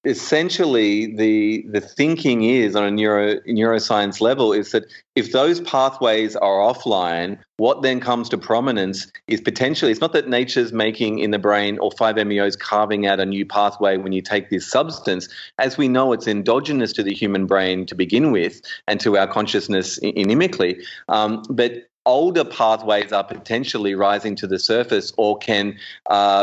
B: essentially the thinking is on a neuroscience level is that if those pathways are offline, what then comes to prominence is potentially, it's not that nature's making in the brain or 5-MeO's carving out a new pathway when you take this substance. As we know, it's endogenous to the human brain to begin with and to our consciousness inimically. But older pathways are potentially rising to the surface or can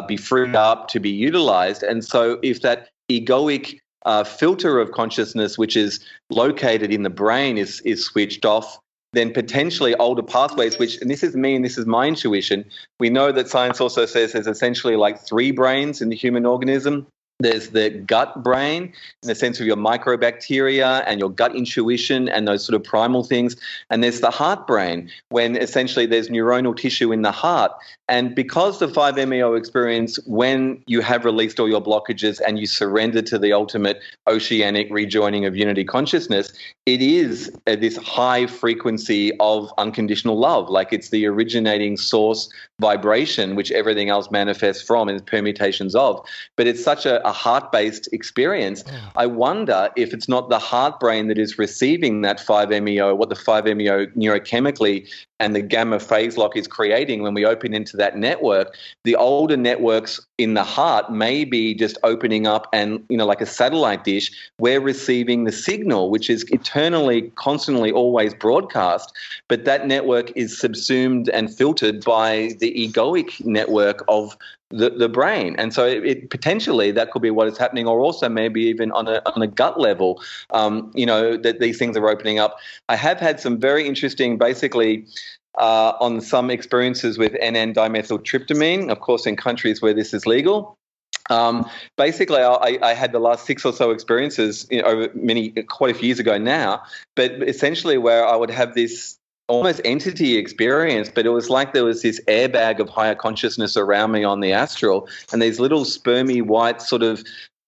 B: be freed up to be utilized. And so if that egoic filter of consciousness, which is located in the brain, is switched off, then potentially older pathways, which, and this is me and this is my intuition, we know that science also says there's essentially like 3 brains in the human organism. There's the gut brain in the sense of your microbacteria and your gut intuition and those sort of primal things. And there's the heart brain, when essentially there's neuronal tissue in the heart. And because the 5-MeO experience, when you have released all your blockages and you surrender to the ultimate oceanic rejoining of unity consciousness, it is this high frequency of unconditional love. Like, it's the originating source vibration, which everything else manifests from and permutations of. But it's such a heart-based experience. Yeah. I wonder if it's not the heart brain that is receiving that 5-MeO, what the 5-MeO neurochemically and the gamma phase lock is creating when we open into that network. The older networks in the heart may be just opening up and, like a satellite dish, we're receiving the signal, which is eternally, constantly, always broadcast. But that network is subsumed and filtered by the egoic network of the brain. And so it potentially that could be what is happening, or also maybe even on a gut level, that these things are opening up. I have had some very interesting, basically, on some experiences with N,N-dimethyltryptamine, of course, in countries where this is legal. Basically, I had the last 6 or so experiences over quite a few years ago now, but essentially where I would have this almost entity experience, but it was like there was this airbag of higher consciousness around me on the astral, and these little spermy white sort of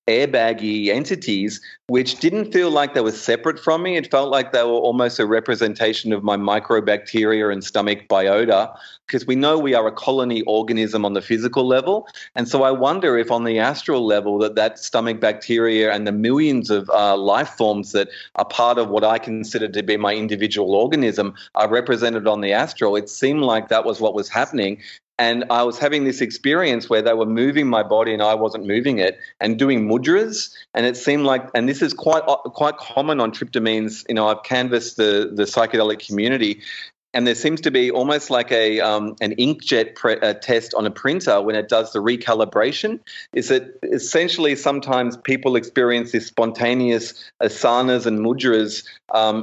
B: airbaggy entities, which didn't feel like they were separate from me. It felt like they were almost a representation of my microbacteria and stomach biota, because we know we are a colony organism on the physical level. And so I wonder if on the astral level that stomach bacteria and the millions of life forms that are part of what I consider to be my individual organism are represented on the astral. It seemed like that was what was happening. And I was having this experience where they were moving my body and I wasn't moving it, and doing mudras. And it seemed like, and this is quite common on tryptamines. I've canvassed the psychedelic community, and there seems to be almost like an inkjet test on a printer when it does the recalibration. Is that essentially sometimes people experience this spontaneous asanas and mudras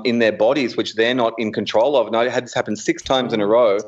B: in their bodies, which they're not in control of. And I had this happen 6 times in a row.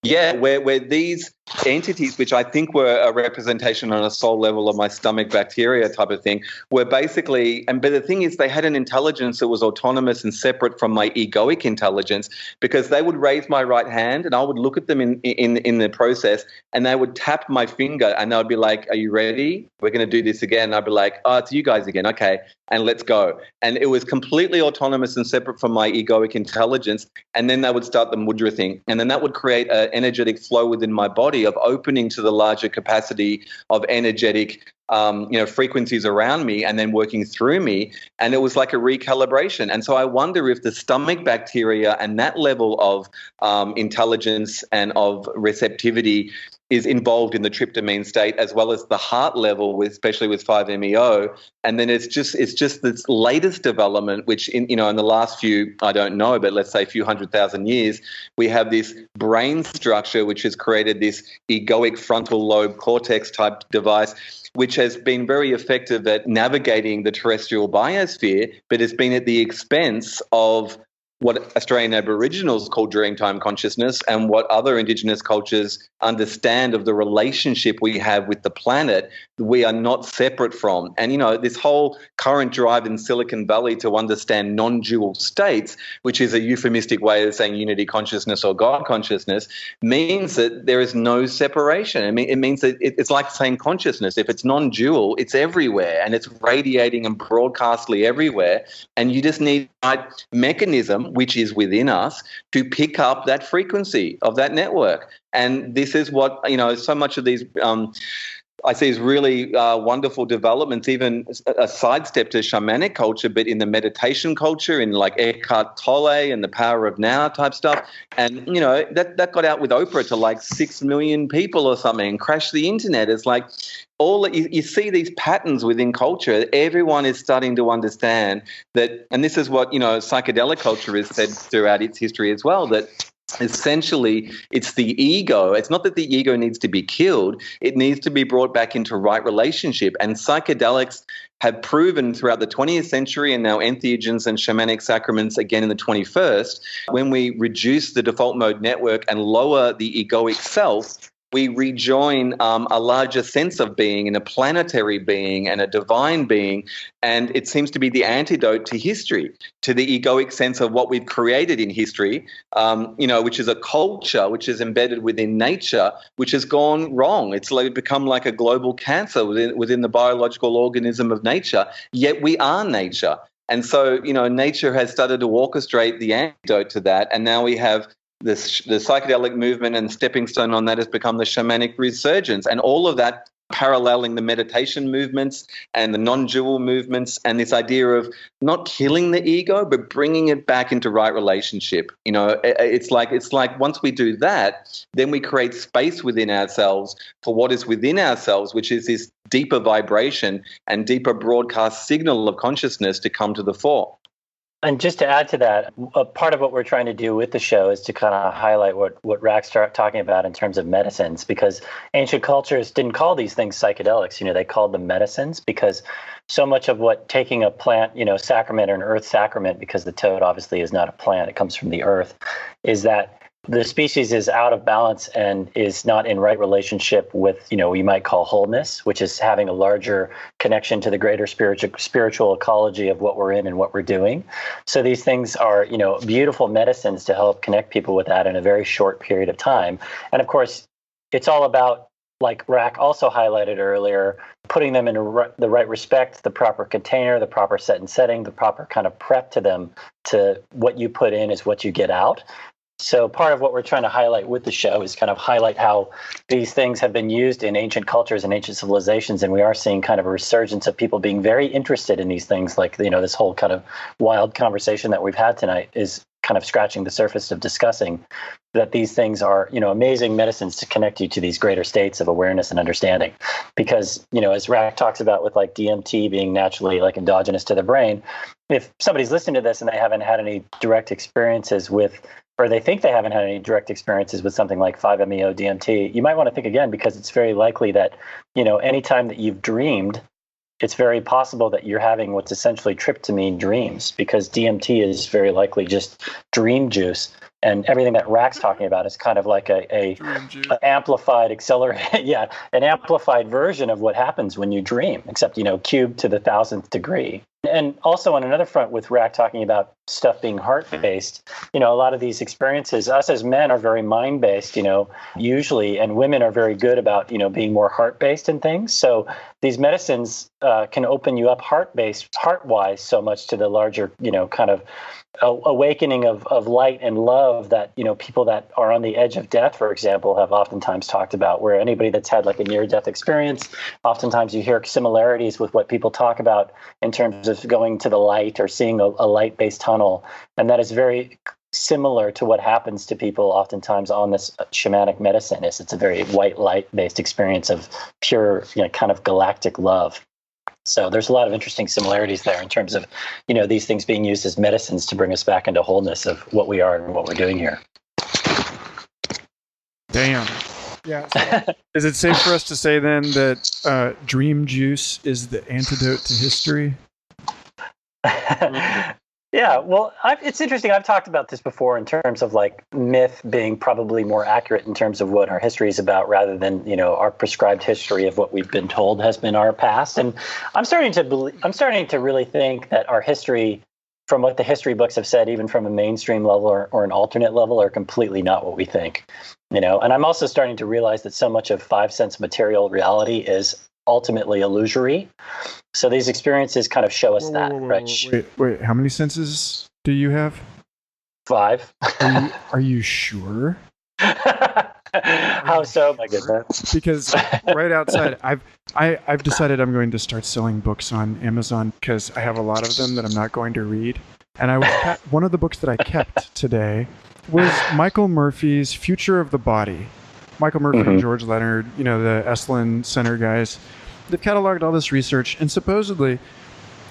B: Yeah, where these entities, which I think were a representation on a soul level of my stomach bacteria type of thing, were basically, but the thing is, they had an intelligence that was autonomous and separate from my egoic intelligence, because they would raise my right hand and I would look at them in the process, and they would tap my finger and they would be like, "Are you ready? We're going to do this again." And I'd be like, "Oh, it's you guys again. Okay, and let's go." And it was completely autonomous and separate from my egoic intelligence. And then they would start the mudra thing, and then that would create an energetic flow within my body of opening to the larger capacity of energetic frequencies around me and then working through me. And it was like a recalibration. And so I wonder if the stomach bacteria and that level of intelligence and of receptivity is involved in the tryptamine state, as well as the heart level, especially with 5-MeO. And then it's just this latest development, which in the last few, I don't know, but let's say a few 100,000 years, we have this brain structure which has created this egoic frontal lobe cortex type device, which has been very effective at navigating the terrestrial biosphere, but it's been at the expense of what Australian Aboriginals call Dreamtime consciousness and what other Indigenous cultures understand of the relationship we have with the planet, we are not separate from. And, this whole current drive in Silicon Valley to understand non-dual states, which is a euphemistic way of saying unity consciousness or God consciousness, means that there is no separation. I mean, it means that it's like saying consciousness. If it's non-dual, it's everywhere and it's radiating and broadcastly everywhere. And you just need a mechanism, which is within us, to pick up that frequency of that network. And this is what, so much of these I see as really wonderful developments, even a sidestep to shamanic culture, but in the meditation culture, in like Eckhart Tolle and the Power of Now type stuff. And, that got out with Oprah to like 6 million people or something and crashed the internet. It's like you see these patterns within culture. Everyone is starting to understand that, and this is what, psychedelic culture has said throughout its history as well, that essentially it's the ego. It's not that the ego needs to be killed. It needs to be brought back into right relationship. And psychedelics have proven throughout the 20th century, and now entheogens and shamanic sacraments again in the 21st, when we reduce the default mode network and lower the egoic self, we rejoin a larger sense of being and a planetary being and a divine being. And it seems to be the antidote to history, to the egoic sense of what we've created in history, which is a culture which is embedded within nature, which has gone wrong. It's become like a global cancer within the biological organism of nature, yet we are nature. And so, nature has started to orchestrate the antidote to that. And now we have the psychedelic movement, and stepping stone on that has become the shamanic resurgence, and all of that paralleling the meditation movements and the non-dual movements, and this idea of not killing the ego but bringing it back into right relationship. It's like once we do that, then we create space within ourselves for what is within ourselves, which is this deeper vibration and deeper broadcast signal of consciousness to come to the fore.
C: And just to add to that, a part of what we're trying to do with the show is to kind of highlight what Rak's talking about in terms of medicines, because ancient cultures didn't call these things psychedelics. They called them medicines, because so much of what taking a plant, sacrament or an earth sacrament, because the toad obviously is not a plant, it comes from the earth, is that the species is out of balance and is not in right relationship with, we might call wholeness, which is having a larger connection to the greater spiritual ecology of what we're in and what we're doing. So these things are, beautiful medicines to help connect people with that in a very short period of time. And of course, it's all about like Rak also highlighted earlier, putting them in the right respect, the proper container, the proper set and setting, the proper kind of prep to them, to what you put in is what you get out. So part of what we're trying to highlight with the show is kind of highlight how these things have been used in ancient cultures and ancient civilizations. And we are seeing kind of a resurgence of people being very interested in these things. Like, this whole kind of wild conversation that we've had tonight is kind of scratching the surface of discussing that these things are, amazing medicines to connect you to these greater states of awareness and understanding. Because, as Rak talks about with like DMT being naturally like endogenous to the brain, if somebody's listening to this and they haven't had any direct experiences with, or they think they haven't had any direct experiences with something like 5-MeO DMT, you might want to think again, because it's very likely that, anytime that you've dreamed, it's very possible that you're having what's essentially tryptamine dreams, because DMT is very likely just dream juice. And everything that Rak's talking about is kind of like a amplified, accelerated, an amplified version of what happens when you dream, except, cubed to the 1000th degree. And also on another front, with Rak talking about stuff being heart-based, a lot of these experiences, us as men are very mind-based, usually, and women are very good about, being more heart-based in things. So these medicines can open you up heart-wise so much to the larger, kind of awakening of light and love that, people that are on the edge of death, for example, have oftentimes talked about, where anybody that's had like a near-death experience, oftentimes you hear similarities with what people talk about in terms of going to the light or seeing a light-based tunnel. And that is very similar to what happens to people oftentimes on this shamanic medicine. It's a very white light-based experience of pure, kind of galactic love. So there's a lot of interesting similarities there in terms of, these things being used as medicines to bring us back into wholeness of what we are and what we're doing here.
A: Damn. Yeah. So is it safe for us to say then that dream juice is the antidote to history?
C: Yeah, well, it's interesting. I've talked about this before in terms of like myth being probably more accurate in terms of what our history is about, rather than our prescribed history of what we've been told has been our past. And I'm starting to really think that our history, from what the history books have said, even from a mainstream level or an alternate level, are completely not what we think. And I'm also starting to realize that so much of 5 sense material reality is ultimately illusory. So these experiences kind of show us right?
A: Wait, how many senses do you have?
C: 5.
A: Are you sure?
C: How so, my goodness?
A: Because right outside, I've decided I'm going to start selling books on Amazon, because I have a lot of them that I'm not going to read. And one of the books that I kept today was Michael Murphy's Future of the Body. Michael Murphy and George Leonard, the Esalen Center guys, they've cataloged all this research, and supposedly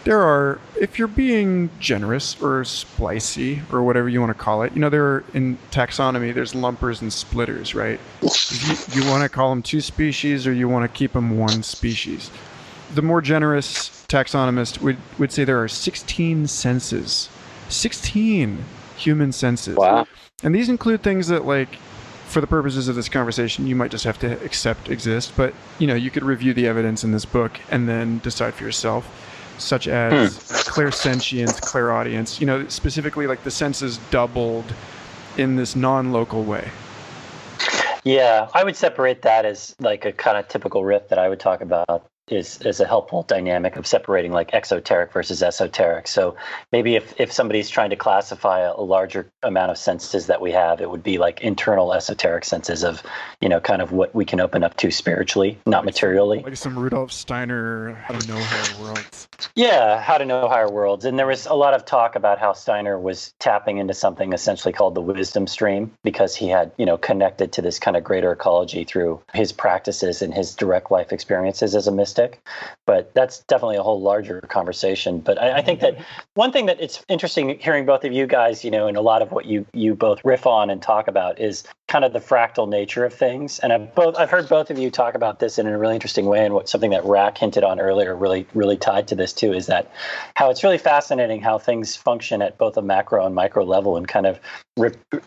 A: there are, if you're being generous or splicey or whatever you want to call it, there are, in taxonomy, there's lumpers and splitters, right? You want to call them 2 species, or you want to keep them 1 species. The more generous taxonomist would say there are 16 senses. 16 human senses.
B: Wow.
A: And these include things that, like, for the purposes of this conversation, you might just have to accept exist, but you could review the evidence in this book and then decide for yourself, such as clairsentience, clairaudience, specifically like the senses doubled in this non-local way.
C: Yeah, I would separate that as like a kind of typical riff that I would talk about is a helpful dynamic of separating like exoteric versus esoteric. So maybe if somebody's trying to classify a larger amount of senses that we have, it would be like internal esoteric senses of, kind of what we can open up to spiritually, not materially.
A: Like some Rudolf Steiner, How to Know Higher Worlds.
C: Yeah, How to Know Higher Worlds. And there was a lot of talk about how Steiner was tapping into something essentially called the wisdom stream, because he had, connected to this kind of greater ecology through his practices and his direct life experiences as a mystic. But that's definitely a whole larger conversation. But I think that one thing that it's interesting hearing both of you guys, and a lot of what you both riff on and talk about is kind of the fractal nature of things. And I've heard both of you talk about this in a really interesting way. And something that Rak hinted on earlier, really tied to this too, is that how it's really fascinating how things function at both a macro and micro level and kind of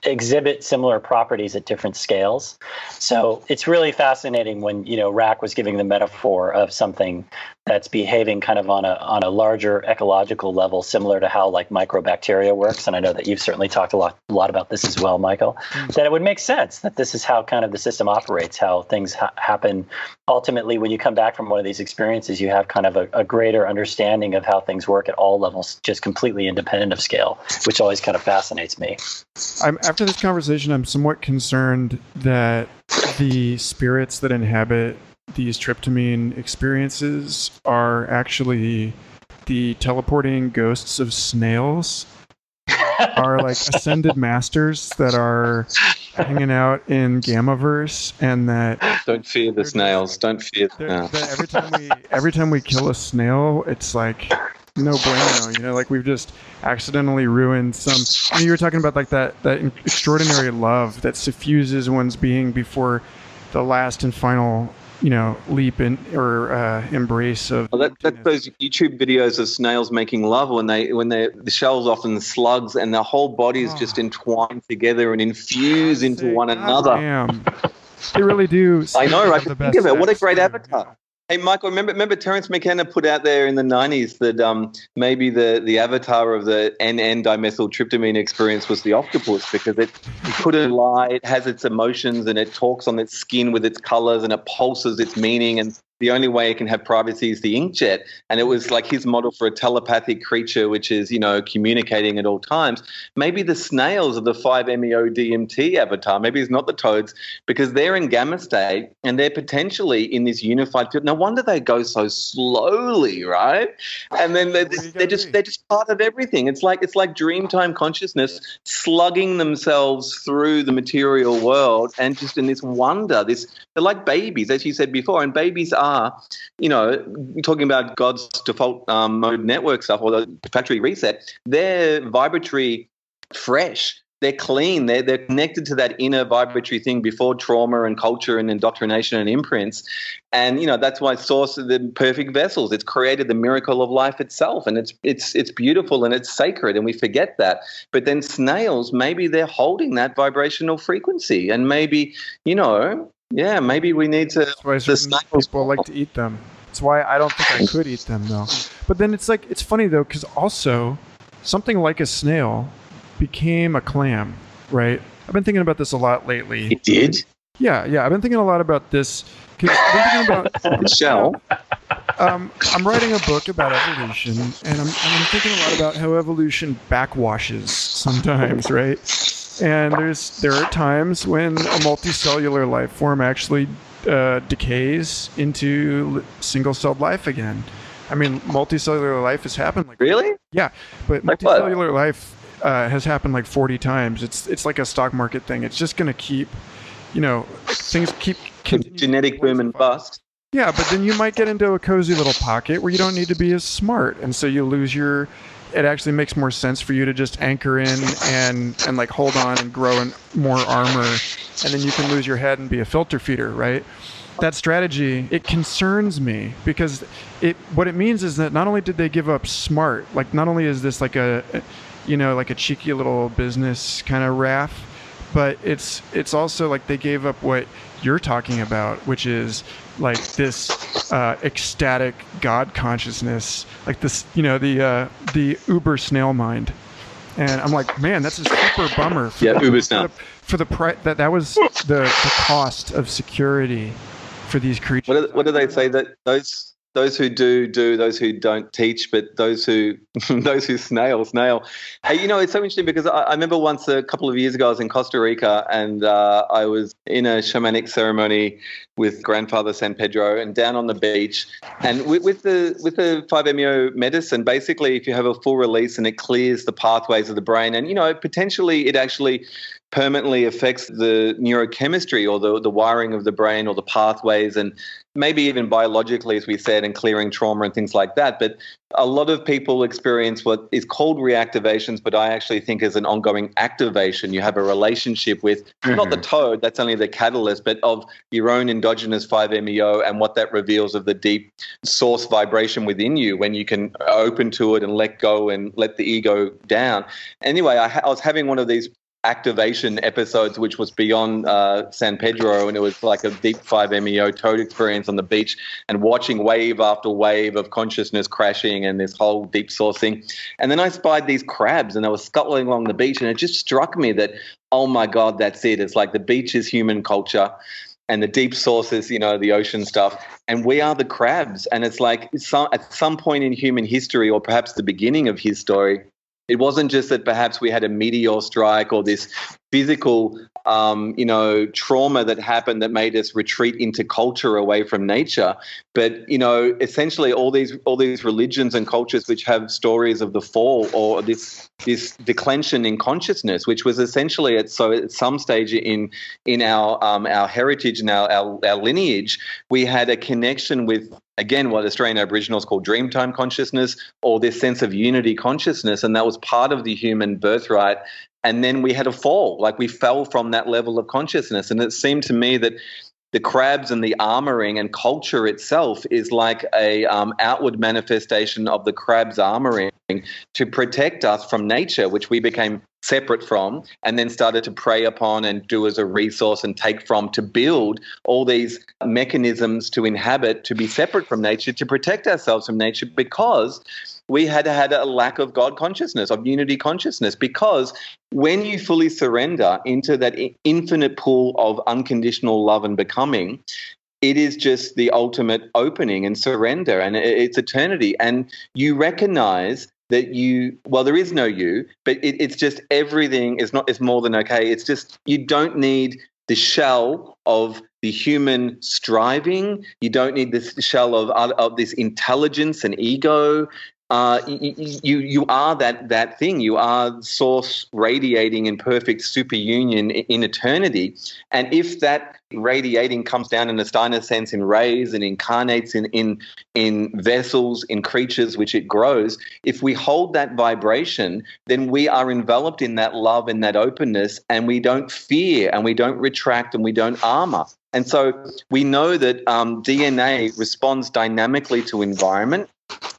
C: exhibit similar properties at different scales. So it's really fascinating when, Rak was giving the metaphor of something that's behaving kind of on a larger ecological level, similar to how like microbacteria works. And I know that you've certainly talked a lot about this as well, Michael, that it would make sense that this is how kind of the system operates, how things happen. Ultimately, when you come back from one of these experiences, you have kind of a greater understanding of how things work at all levels, just completely independent of scale, which always kind of fascinates me.
A: After this conversation, I'm somewhat concerned that the spirits that inhabit these tryptamine experiences are actually the teleporting ghosts of snails, are like ascended masters that are hanging out in Gammaverse, and that
B: don't fear the snails. Don't fear the
A: that every time we kill a snail, it's like no bueno, like we've just accidentally ruined some. You were talking about like that extraordinary love that suffuses one's being before the last and final leap in or embrace of.
B: Well, that's those YouTube videos of snails making love when the shell's often slugs and the whole body is just entwined together and infuse into one another.
A: Damn. They really do.
B: I know, right? Think of it. What a great avatar. Hey, Michael, remember Terence McKenna put out there in the 90s that maybe the avatar of the N-dimethyltryptamine experience was the octopus because it couldn't lie, it has its emotions, and it talks on its skin with its colors, and it pulses its meaning, and the only way it can have privacy is the inkjet. And it was like his model for a telepathic creature, which is, communicating at all times. Maybe the snails are the 5-MeO DMT avatar. Maybe it's not the toads because they're in gamma state and they're potentially in this unified field. No wonder they go so slowly, right? And then they're just part of everything. It's like dreamtime consciousness slugging themselves through the material world and just in this wonder. They're like babies, as you said before, and babies are, talking about God's default mode network stuff or the factory reset, they're vibratory fresh. They're clean. They're connected to that inner vibratory thing before trauma and culture and indoctrination and imprints. And, that's why Source are the perfect vessels. It's created the miracle of life itself. And it's beautiful and it's sacred. And we forget that. But then snails, maybe they're holding that vibrational frequency. And maybe, maybe we need to.
A: That's why certain people like to eat them. That's why I don't think I could eat them, though. But then it's funny, though, because also something like a snail became a clam, right? I've been thinking about this a lot lately.
B: It did?
A: Yeah. I've been thinking a lot about this. I've been thinking about
B: shell.
A: I'm writing a book about evolution, and I'm thinking a lot about how evolution backwashes sometimes, right? And there are times when a multicellular life form actually decays into single-celled life again. I mean, multicellular life has happened
B: really?
A: Yeah, but multicellular life has happened like 40 times. It's like a stock market thing. It's just going to keep, things keep
B: genetic boom and bust.
A: Yeah, but then you might get into a cozy little pocket where you don't need to be as smart, and so you lose your. It actually makes more sense for you to just anchor in and like hold on and grow in more armor, and then you can lose your head and be a filter feeder, right? That strategy, it concerns me because what it means is that not only did they give up smart, like not only is this like a cheeky little business kind of RAF, but it's also like they gave up what you're talking about, which is like this ecstatic God consciousness, like this, the uber snail mind. And I'm like, man, that's a super bummer.
B: Uber snail.
A: For the price that was the cost of security for these creatures.
B: What do they say that those who do, those who don't teach, but those who snail. Hey, it's so interesting because I remember once a couple of years ago I was in Costa Rica and I was in a shamanic ceremony with Grandfather San Pedro and down on the beach. And with the 5-MeO medicine, basically if you have a full release and it clears the pathways of the brain and, potentially it actually permanently affects the neurochemistry or the wiring of the brain or the pathways and maybe even biologically, as we said, and clearing trauma and things like that. But a lot of people experience what is called reactivations, but I actually think is an ongoing activation. You have a relationship with not the toad, that's only the catalyst, but of your own endogenous 5-MeO and what that reveals of the deep source vibration within you when you can open to it and let go and let the ego down. Anyway, I was having one of these activation episodes, which was beyond San Pedro, and it was like a deep 5-MeO toad experience on the beach, and watching wave after wave of consciousness crashing and this whole deep sourcing. And then I spied these crabs, and they were scuttling along the beach, and it just struck me that, oh my God, that's it. It's like the beach is human culture, and the deep source is, the ocean stuff, and we are the crabs. And it's like at some point in human history, or perhaps the beginning of his story, it wasn't just that perhaps we had a meteor strike or this physical, trauma that happened that made us retreat into culture away from nature. But, essentially all these religions and cultures which have stories of the fall or this declension in consciousness, which was essentially at some stage in our heritage and our lineage, we had a connection with, again, what Australian Aboriginals call dreamtime consciousness, or this sense of unity consciousness, and that was part of the human birthright. And then we had a fall, like we fell from that level of consciousness. And it seemed to me that the crabs and the armoring and culture itself is like a outward manifestation of the crab's armoring to protect us from nature, which we became separate from and then started to prey upon and do as a resource and take from, to build all these mechanisms to inhabit, to be separate from nature, to protect ourselves from nature, because we had a lack of God consciousness, of unity consciousness. Because when you fully surrender into that infinite pool of unconditional love and becoming, it is just the ultimate opening and surrender, and it's eternity. And you recognize that there is no you, but it's just everything is more than okay. It's just, you don't need the shell of the human striving. You don't need this shell of this intelligence and ego. You are that thing. You are source radiating in perfect superunion in eternity. And if that radiating comes down in a Steiner sense in rays and incarnates in vessels, in creatures which it grows, if we hold that vibration, then we are enveloped in that love and that openness, and we don't fear and we don't retract and we don't armor. And so we know that DNA responds dynamically to environment,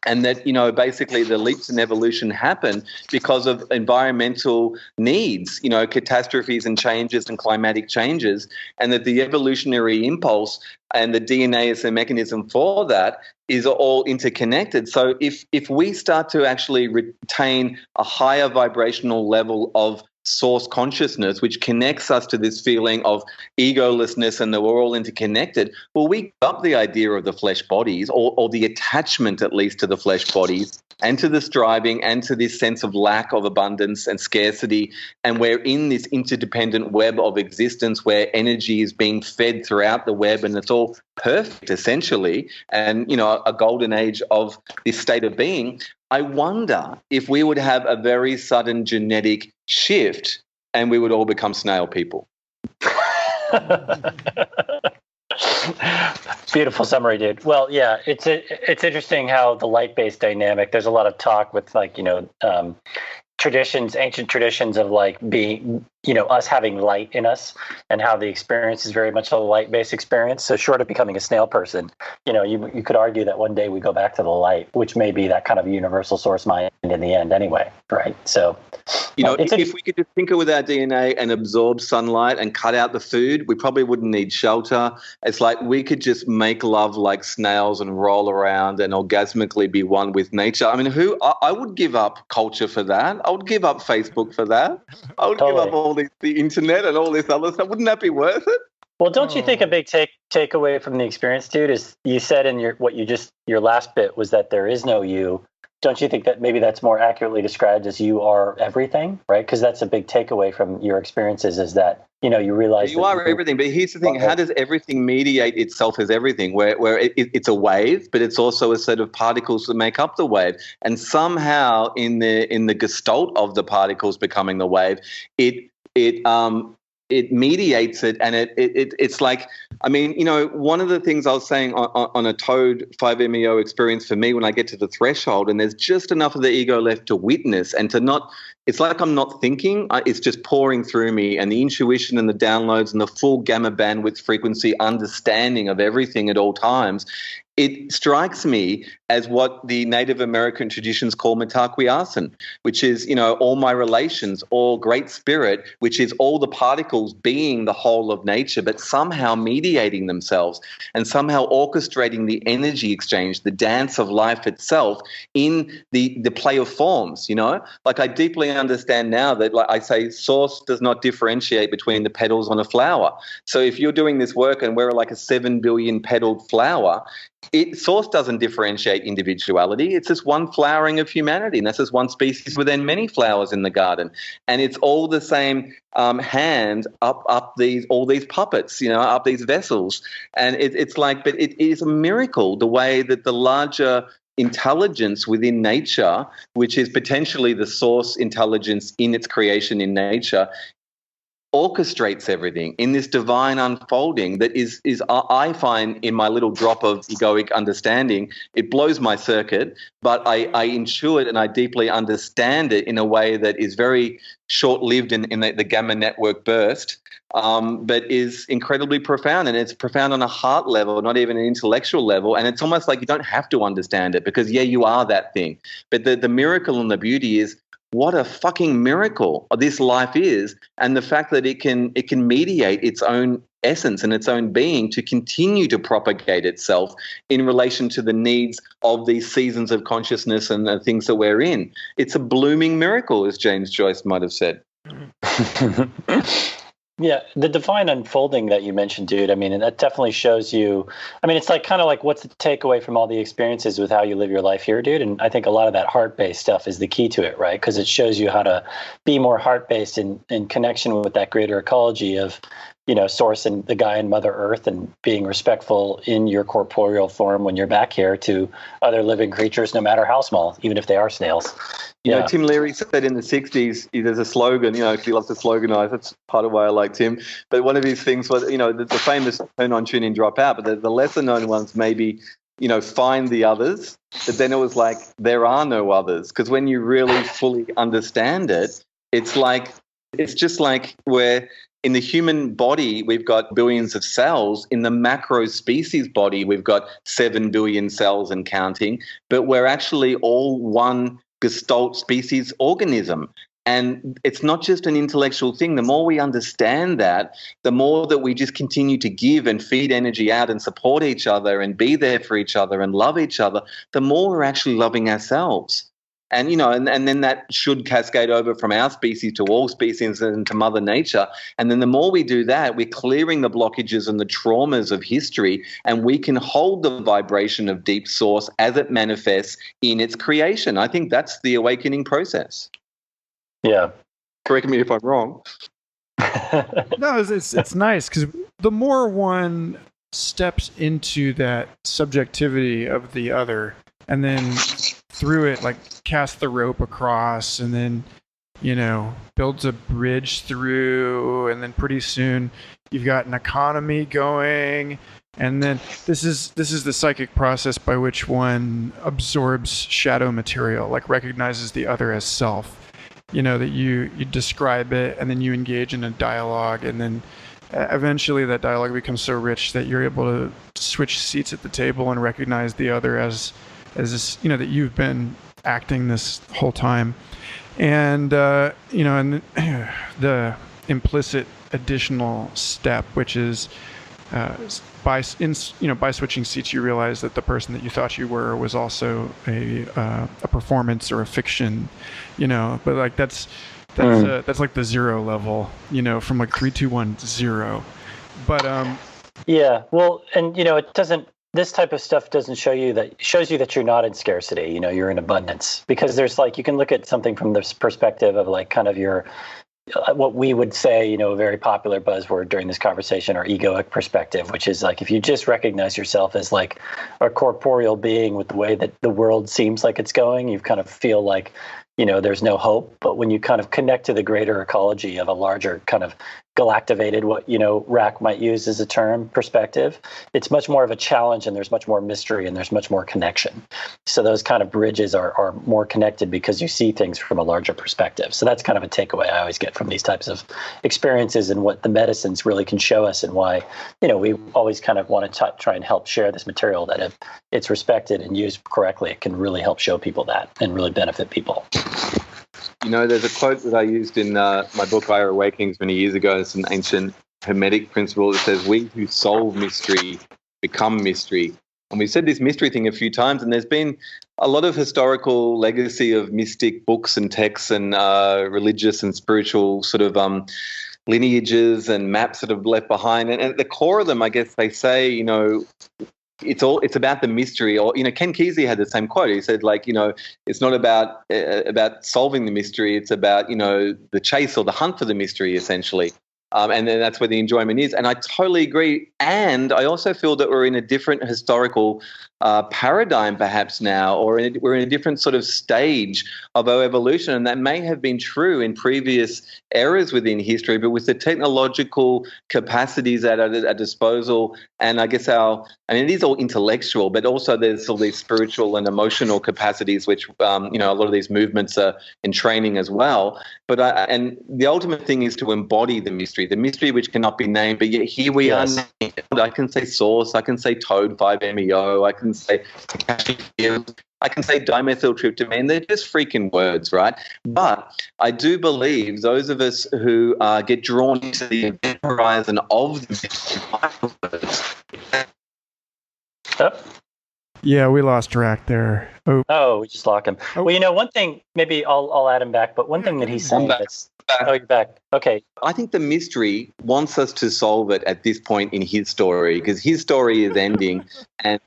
B: and that, basically the leaps in evolution happen because of environmental needs, catastrophes and changes and climatic changes, and that the evolutionary impulse and the DNA as a mechanism for that is all interconnected. So if we start to actually retain a higher vibrational level of source consciousness, which connects us to this feeling of egolessness and that we're all interconnected, well, we give up the idea of the flesh bodies, or the attachment at least to the flesh bodies, and to the striving and to this sense of lack of abundance and scarcity. And we're in this interdependent web of existence where energy is being fed throughout the web, and it's all perfect essentially, and a golden age of this state of being. I wonder if we would have a very sudden genetic shift and we would all become snail people.
C: Beautiful summary, dude. Well, yeah, it's interesting how the light-based dynamic, there's a lot of talk with ancient traditions of like being, us having light in us, and how the experience is very much a light-based experience. So short of becoming a snail person, you could argue that one day we go back to the light, which may be that kind of universal source mind in the end anyway, right? So,
B: if we could just tinker with our DNA and absorb sunlight and cut out the food, we probably wouldn't need shelter. It's like we could just make love like snails and roll around and orgasmically be one with nature. I mean, I would give up culture for that. I would give up Facebook for that. I would give up all the internet and all this other stuff. Wouldn't that be worth it?
C: Well, don't you think a big takeaway from the experience, dude, is you said in your last bit was that there is no you. Don't you think that maybe that's more accurately described as you are everything, right? Because that's a big takeaway from your experiences, is that, you realize
B: you are everything. But here's the thing. How does everything mediate itself as everything, where it's a wave, but it's also a set of particles that make up the wave? And somehow in the gestalt of the particles becoming the wave, it mediates it, and it's like, I mean, one of the things I was saying on a toad 5-MeO experience for me, when I get to the threshold and there's just enough of the ego left to witness and to not, it's like I'm not thinking, it's just pouring through me, and the intuition and the downloads and the full gamma bandwidth frequency understanding of everything at all times. it strikes me as what the Native American traditions call mitaquiasan, which is, all my relations, all great spirit, which is all the particles being the whole of nature, but somehow mediating themselves and somehow orchestrating the energy exchange, the dance of life itself in the play of forms, Like I deeply understand now that, like I say, source does not differentiate between the petals on a flower. So if you're doing this work and we're like a 7 billion petaled flower, source doesn't differentiate individuality. It's just one flowering of humanity, and that's just one species within many flowers in the garden. And it's all the same hand up all these puppets, up these vessels. And it's like, but it is a miracle the way that the larger intelligence within nature, which is potentially the source intelligence in its creation in nature, orchestrates everything in this divine unfolding that is I find, in my little drop of egoic understanding, it blows my circuit, but I intuit and I deeply understand it in a way that is very short-lived in the gamma network burst, but is incredibly profound. And it's profound on a heart level, not even an intellectual level. And it's almost like you don't have to understand it because, you are that thing. But the miracle and the beauty is, what a fucking miracle this life is, and the fact that it can mediate its own essence and its own being to continue to propagate itself in relation to the needs of these seasons of consciousness and the things that we're in. It's a blooming miracle, as James Joyce might have said.
C: Yeah, the divine unfolding that you mentioned, dude, and that definitely shows you, it's like kind of like what's the takeaway from all the experiences with how you live your life here, dude? And I think a lot of that heart-based stuff is the key to it, right? Because it shows you how to be more heart-based in connection with that greater ecology of, source and the guy and Mother Earth, and being respectful in your corporeal form when you're back here to other living creatures, no matter how small, even if they are snails.
B: Tim Leary said in the 60s, there's a slogan, because he loves to sloganize. That's part of why I like Tim. But one of his things was, the famous turn on, tune in, drop out. But the lesser known ones maybe, find the others. But then it was like, there are no others. Because when you really fully understand it, it's just like where in the human body, we've got billions of cells. In the macro species body, we've got 7 billion cells and counting. But we're actually all one Gestalt species organism. And it's not just an intellectual thing. The more we understand that, the more that we just continue to give and feed energy out and support each other and be there for each other and love each other, the more we're actually loving ourselves. And, and then that should cascade over from our species to all species and to Mother Nature. And then the more we do that, we're clearing the blockages and the traumas of history, and we can hold the vibration of deep source as it manifests in its creation. I think that's the awakening process.
C: Yeah.
B: Correct me if I'm wrong.
A: No, it's nice because the more one steps into that subjectivity of the other, and then through it, like cast the rope across, and then, builds a bridge through, and then pretty soon you've got an economy going. And then this is the psychic process by which one absorbs shadow material, like recognizes the other as self. That you describe it, and then you engage in a dialogue, and then eventually that dialogue becomes so rich that you're able to switch seats at the table and recognize the other as this, that you've been acting this whole time. And and the implicit additional step, which is by switching seats, you realize that the person that you thought you were was also a performance or a fiction, But like that's like the zero level, from like 3, 2, 1, 0. But
C: yeah, well, and it doesn't. This type of stuff doesn't shows you that you're not in scarcity. You're in abundance, because there's you can look at something from this perspective of kind of your what we would say, a very popular buzzword during this conversation, or egoic perspective, which is if you just recognize yourself as a corporeal being with the way that the world seems like it's going, you kind of feel there's no hope. But when you kind of connect to the greater ecology of a larger kind of galactivated, what, Rak might use as a term, perspective. It's much more of a challenge, and there's much more mystery, and there's much more connection. So those kind of bridges are more connected because you see things from a larger perspective. So that's kind of a takeaway I always get from these types of experiences, and what the medicines really can show us, and why, we always kind of want to try and help share this material, that if it's respected and used correctly, it can really help show people that and really benefit people.
B: There's a quote that I used in my book, Higher Awakenings, many years ago. It's an ancient Hermetic principle that says, we who solve mystery become mystery. And we've said this mystery thing a few times, and there's been a lot of historical legacy of mystic books and texts and religious and spiritual sort of lineages and maps that have left behind. And at the core of them, I guess they say, it's about the mystery. Or, Ken Kesey had the same quote. He said, it's not about solving the mystery. It's about, the chase or the hunt for the mystery, essentially. And then that's where the enjoyment is. And I totally agree. And I also feel that we're in a different historical paradigm perhaps now, or we're in a different sort of stage of our evolution. And that may have been true in previous eras within history, but with the technological capacities at our disposal, and I guess it is all intellectual, but also there's all these spiritual and emotional capacities, which, a lot of these movements are in training as well. But and the ultimate thing is to embody the mystery which cannot be named, but yet here we are named. I can say source, I can say toad, 5-MeO, I can say I can say dimethyltryptamine. They're just freaking words, right? But I do believe those of us who get drawn into the event horizon of the mystery.
A: Yeah, we lost Rak there.
C: Oh, we just lost him. Oh. Well, one thing, maybe I'll add him back, but one thing that he's saying that's... Oh, you're back. Okay.
B: I think the mystery wants us to solve it at this point in his story, because his story is ending and,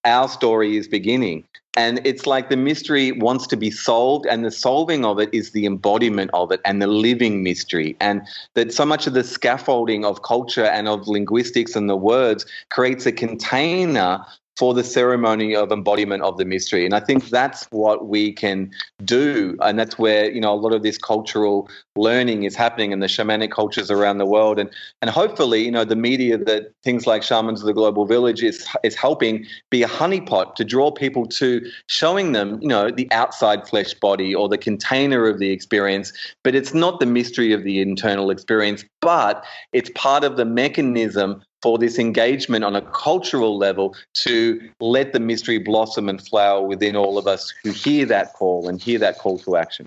B: our story is beginning. And it's like the mystery wants to be solved, and the solving of it is the embodiment of it and the living mystery. And that so much of the scaffolding of culture and of linguistics and the words creates a container for the ceremony of embodiment of the mystery. And I think that's what we can do. And that's where, a lot of this cultural learning is happening in the shamanic cultures around the world. And hopefully, the media, that things like Shamans of the Global Village is helping be a honeypot to draw people to showing them, the outside flesh body or the container of the experience. But it's not the mystery of the internal experience, but it's part of the mechanism for this engagement on a cultural level to let the mystery blossom and flower within all of us who hear that call and hear that call to action.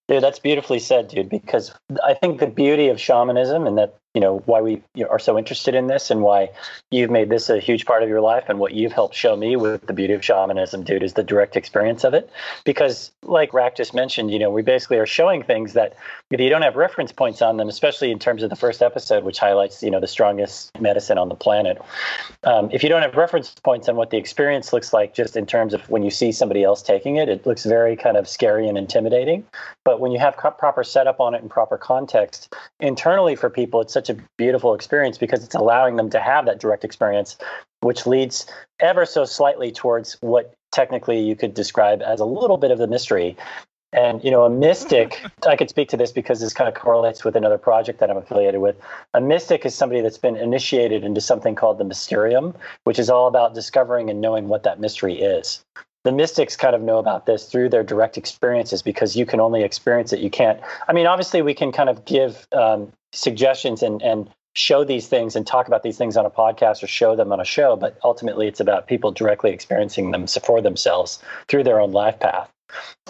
C: Dude, that's beautifully said, dude, because I think the beauty of shamanism, and that, why we are so interested in this, and why you've made this a huge part of your life, and what you've helped show me with the beauty of shamanism, dude, is the direct experience of it. Because like Rak just mentioned, we basically are showing things that if you don't have reference points on them, especially in terms of the first episode, which highlights, the strongest medicine on the planet. If you don't have reference points on what the experience looks like, just in terms of when you see somebody else taking it, it looks very kind of scary and intimidating. But when you have proper setup on it and proper context internally for people, it's such a beautiful experience, because it's allowing them to have that direct experience, which leads ever so slightly towards what technically you could describe as a little bit of the mystery. And, a mystic, I could speak to this because this kind of correlates with another project that I'm affiliated with. A mystic is somebody that's been initiated into something called the mysterium, which is all about discovering and knowing what that mystery is. The mystics kind of know about this through their direct experiences, because you can only experience it. You can't. I mean, obviously, we can kind of give suggestions and show these things and talk about these things on a podcast or show them on a show, but ultimately, it's about people directly experiencing them for themselves through their own life path.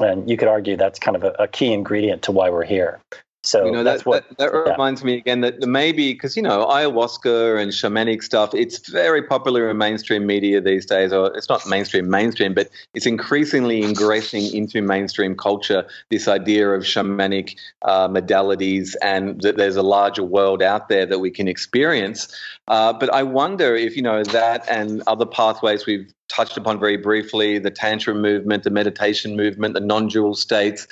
C: And you could argue that's kind of a key ingredient to why we're here. So
B: that reminds me again that maybe because, ayahuasca and shamanic stuff, it's very popular in mainstream media these days, or it's not mainstream, but it's increasingly ingressing into mainstream culture, this idea of shamanic modalities, and that there's a larger world out there that we can experience. But I wonder if, that and other pathways we've touched upon very briefly, the Tantra movement, the meditation movement, the non-dual states,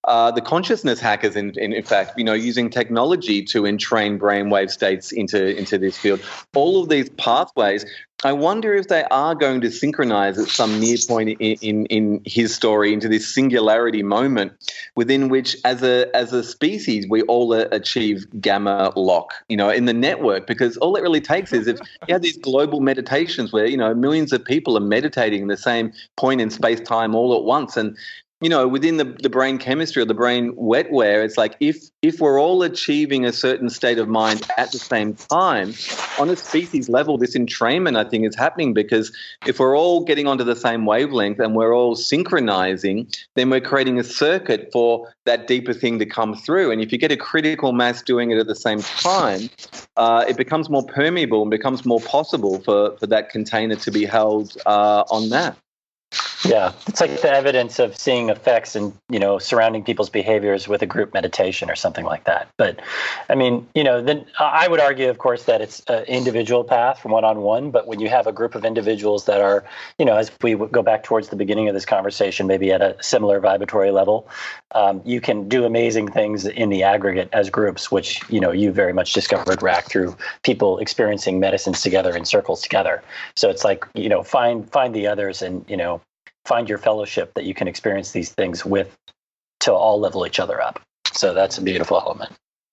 B: the consciousness hackers, in fact, using technology to entrain brainwave states into this field. All of these pathways I wonder if they are going to synchronize at some near point in his story into this singularity moment within which, as a species, we all achieve gamma lock, in the network, because all it really takes is if you have these global meditations where, millions of people are meditating in the same point in space-time all at once, and within the brain chemistry or the brain wetware, it's like if we're all achieving a certain state of mind at the same time, on a species level, this entrainment, I think, is happening, because if we're all getting onto the same wavelength and we're all synchronizing, then we're creating a circuit for that deeper thing to come through. And if you get a critical mass doing it at the same time, it becomes more permeable and becomes more possible for that container to be held on that.
C: Yeah, it's like the evidence of seeing effects in, surrounding people's behaviors with a group meditation or something like that. But I mean, then I would argue, of course, that it's an individual path from one-on-one. But when you have a group of individuals that are, as we go back towards the beginning of this conversation, maybe at a similar vibratory level, you can do amazing things in the aggregate as groups, which, you very much discovered, Rak, through people experiencing medicines together in circles together. So it's like, find the others and, find your fellowship that you can experience these things with to all level each other up. So that's a beautiful element.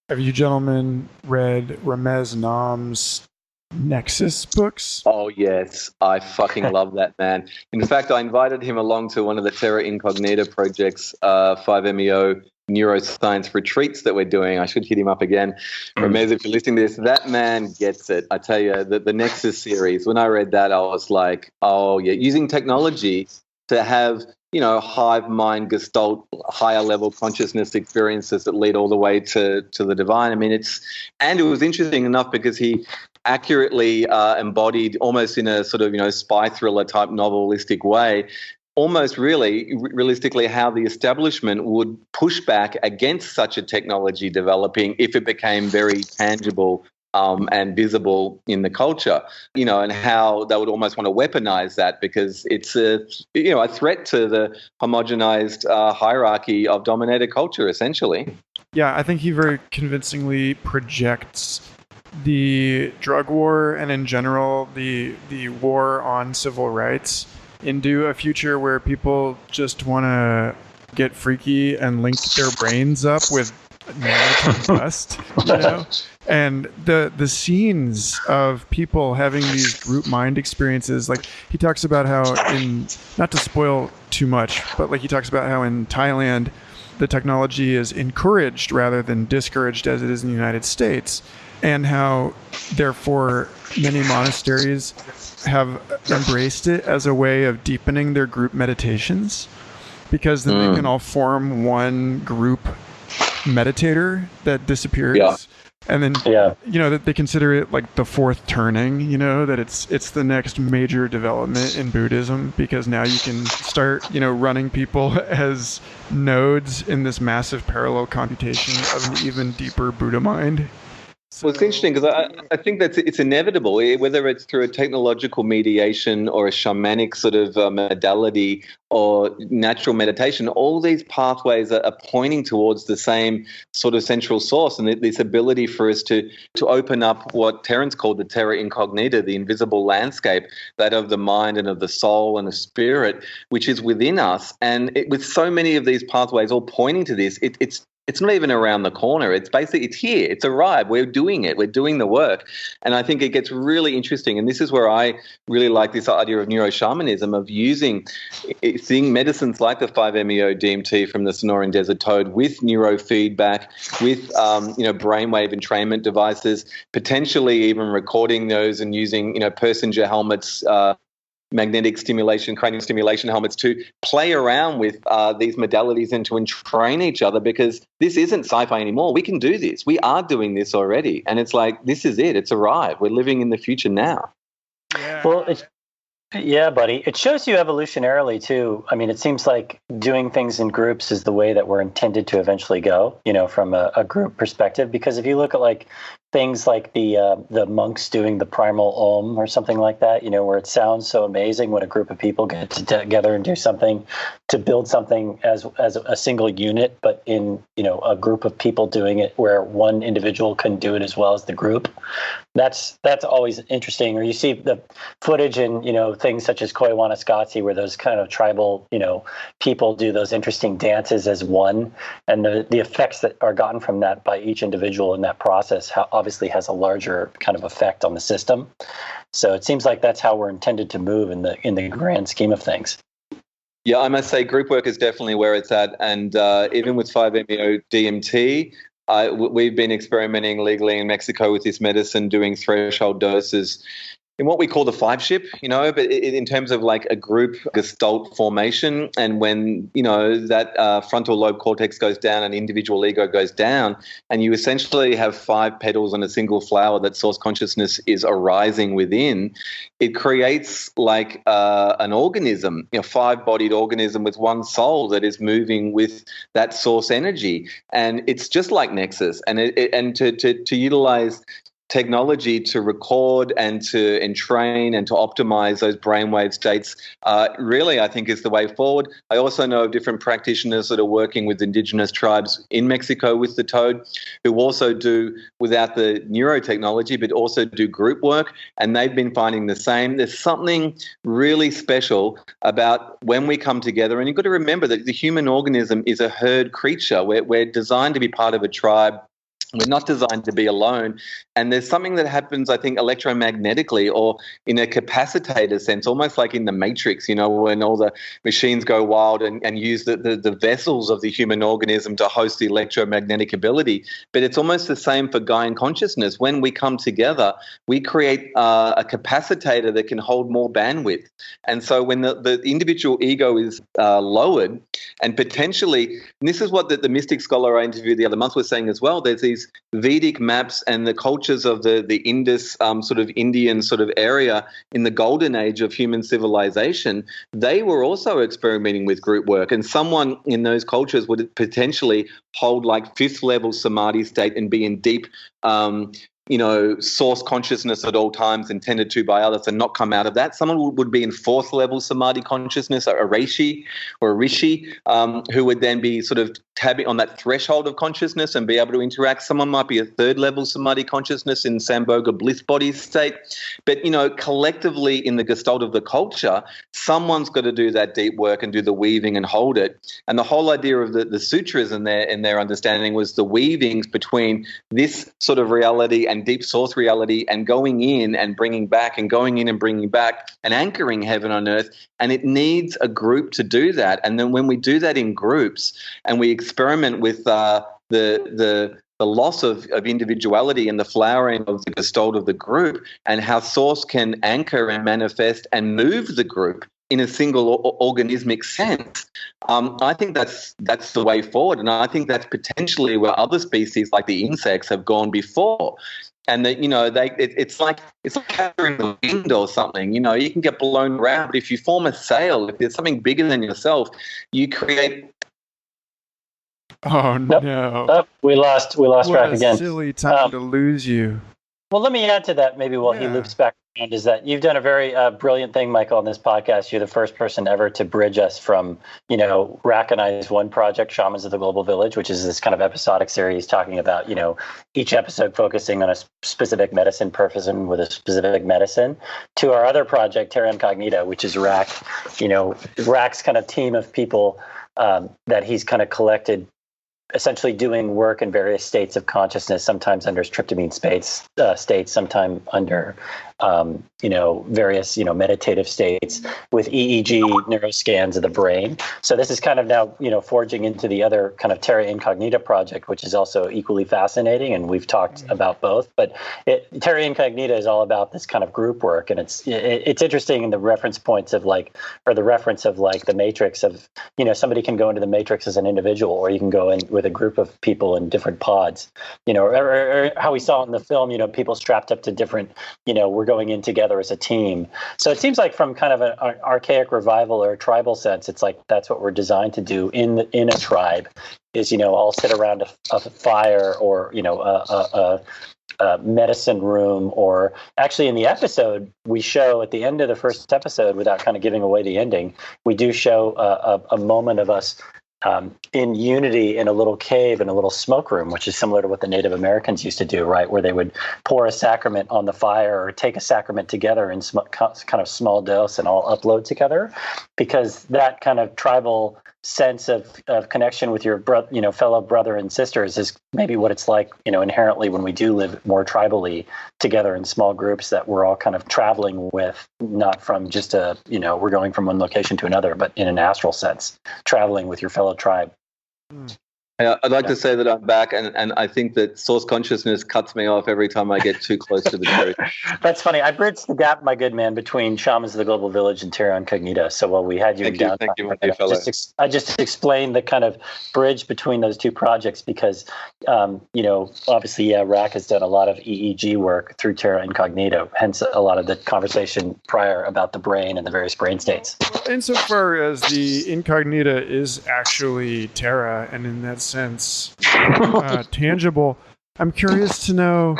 A: Have you gentlemen read Ramez Nam's Nexus books?
B: Oh, yes. I fucking love that man. In fact, I invited him along to one of the Terra Incognita projects, 5-MeO neuroscience retreats that we're doing. I should hit him up again. Ramez, if you're listening to this, that man gets it. I tell you, the Nexus series, when I read that, I was like, oh, yeah, using technology to have, hive mind, gestalt, higher level consciousness experiences that lead all the way to the divine. I mean, it was interesting enough because he accurately embodied, almost in a sort of, spy thriller type novelistic way, almost really realistically how the establishment would push back against such a technology developing if it became very tangible and visible in the culture, and how they would almost want to weaponize that because it's a threat to the homogenized hierarchy of dominated culture, essentially.
A: Yeah, I think he very convincingly projects the drug war and in general the war on civil rights into a future where people just want to get freaky and link their brains up with dust, and the scenes of people having these group mind experiences, like he talks about how not to spoil too much, but like he talks about how in Thailand the technology is encouraged rather than discouraged as it is in the United States, and how therefore many monasteries have embraced it as a way of deepening their group meditations, because then they can all form one group meditator that disappears.
B: Yeah.
A: And then, that they consider it like the fourth turning, that it's the next major development in Buddhism, because now you can start, running people as nodes in this massive parallel computation of an even deeper Buddha mind.
B: Well, it's interesting because I think that it's inevitable, whether it's through a technological mediation or a shamanic sort of modality or natural meditation, all these pathways are pointing towards the same sort of central source, and this ability for us to open up what Terence called the terra incognita, the invisible landscape, that of the mind and of the soul and the spirit, which is within us. And with so many of these pathways all pointing to this, it's not even around the corner. It's here. It's arrived. We're doing it. We're doing the work. And I think it gets really interesting. And this is where I really like this idea of neuroshamanism, of seeing medicines like the 5-MeO DMT from the Sonoran Desert Toad with neurofeedback, with brainwave entrainment devices, potentially even recording those and using passenger helmets, magnetic stimulation, cranial stimulation helmets to play around with these modalities and to entrain each other, because this isn't sci-fi anymore. We can do this. We are doing this already. And it's like, this is it. It's arrived. We're living in the future now.
A: Yeah.
C: Well, yeah, buddy. It shows you evolutionarily, too. I mean, it seems like doing things in groups is the way that we're intended to eventually go, from a group perspective. Because if you look at things like the monks doing the primal om or something like that, where it sounds so amazing when a group of people get together and do something to build something as a single unit, but in a group of people doing it where one individual can do it as well as the group. That's always interesting. Or you see the footage in things such as Koiwanascatsi, where those kind of tribal people do those interesting dances as one, and the effects that are gotten from that by each individual in that process obviously has a larger kind of effect on the system. So it seems like that's how we're intended to move in the grand scheme of things.
B: Yeah, I must say group work is definitely where it's at. And even with 5-MeO DMT, we've been experimenting legally in Mexico with this medicine, doing threshold doses in what we call the 5-ship, but in terms of like a group gestalt formation. And when, that frontal lobe cortex goes down and individual ego goes down, and you essentially have 5 petals on a single flower that source consciousness is arising within, it creates like an organism, 5-bodied organism with one soul that is moving with that source energy. And it's just like Nexus. And to utilize technology to record and to entrain and to optimize those brainwave states really, I think, is the way forward. I also know of different practitioners that are working with indigenous tribes in Mexico with the toad, who also do, without the neurotechnology, but also do group work, and they've been finding the same. There's something really special about when we come together, and you've got to remember that the human organism is a herd creature. We're designed to be part of a tribe. We're not designed to be alone. And there's something that happens, I think, electromagnetically or in a capacitator sense, almost like in the Matrix, when all the machines go wild and use the vessels of the human organism to host the electromagnetic ability. But it's almost the same for Gaian consciousness. When we come together, we create a capacitator that can hold more bandwidth. And so when the individual ego is lowered, and potentially, and this is what the mystic scholar I interviewed the other month was saying as well, there's these Vedic maps and the cultures of the Indus sort of Indian sort of area in the golden age of human civilization. They were also experimenting with group work, and someone in those cultures would potentially hold like 5th level samadhi state and be in deep source consciousness at all times, intended to by others, and not come out of that. Someone would be in 4th level samadhi consciousness, a rishi, who would then be sort of tabbing on that threshold of consciousness and be able to interact. Someone might be a 3rd level samadhi consciousness in Sambhoga bliss body state. But, collectively in the gestalt of the culture, someone's got to do that deep work and do the weaving and hold it. And the whole idea of the sutras in their understanding was the weavings between this sort of reality and deep source reality, and going in and bringing back, and going in and bringing back, and anchoring heaven on earth. And it needs a group to do that. And then when we do that in groups and we experiment with the loss of individuality and the flowering of the gestalt of the group, and how source can anchor and manifest and move the group in a single organismic sense, I think that's the way forward. And I think that's potentially where other species like the insects have gone before. And that, it's like capturing the wind or something. You can get blown around, but if you form a sail, if there's something bigger than yourself, you create.
A: Oh no!
C: Oh, we lost Rak again.
A: Silly time to lose you.
C: Well, let me add to that maybe while he loops back around, is that you've done a very brilliant thing, Michael, on this podcast. You're the first person ever to bridge us from, Rak and I's one project, Shamans of the Global Village, which is this kind of episodic series talking about, each episode focusing on a specific medicine person with a specific medicine, to our other project, Terra Incognita, which is Rak, Rak's kind of team of people that he's kind of collected, essentially doing work in various states of consciousness, sometimes under tryptamine states, sometimes under, various, meditative states with EEG neuroscans of the brain. So this is kind of now, forging into the other kind of Terra Incognita project, which is also equally fascinating. And we've talked about both, but Terra Incognita is all about this kind of group work. And it's interesting in the reference points of the reference of the matrix of, somebody can go into the matrix as an individual, or you can go in with with a group of people in different pods, or how we saw in the film, people strapped up to different, we're going in together as a team. So it seems like from kind of an archaic revival or a tribal sense, it's like that's what we're designed to do in a tribe is, all sit around a fire or, a medicine room, or actually in the episode we show at the end of the first episode, without kind of giving away the ending, we do show a moment of us in unity in a little cave in a little smoke room, which is similar to what the Native Americans used to do, right? Where they would pour a sacrament on the fire or take a sacrament together in kind of small dose and all upload together, because that kind of tribal sense of connection with your fellow brother and sisters is maybe what it's like, inherently when we do live more tribally together in small groups that we're all kind of traveling with, not from just we're going from one location to another, but in an astral sense, traveling with your fellow tribe.
B: I'd like to say that I'm back, and I think that source consciousness cuts me off every time I get too close to the truth.
C: That's funny. I bridged the gap, my good man, between Shamans of the Global Village and Terra Incognita. So while we had you down,
B: thank you, my dear fellow.
C: I just explained the kind of bridge between those two projects because, obviously, Rak has done a lot of EEG work through Terra Incognita, hence a lot of the conversation prior about the brain and the various brain states.
A: Insofar as the Incognita is actually Terra, and in that sense tangible, I'm curious to know,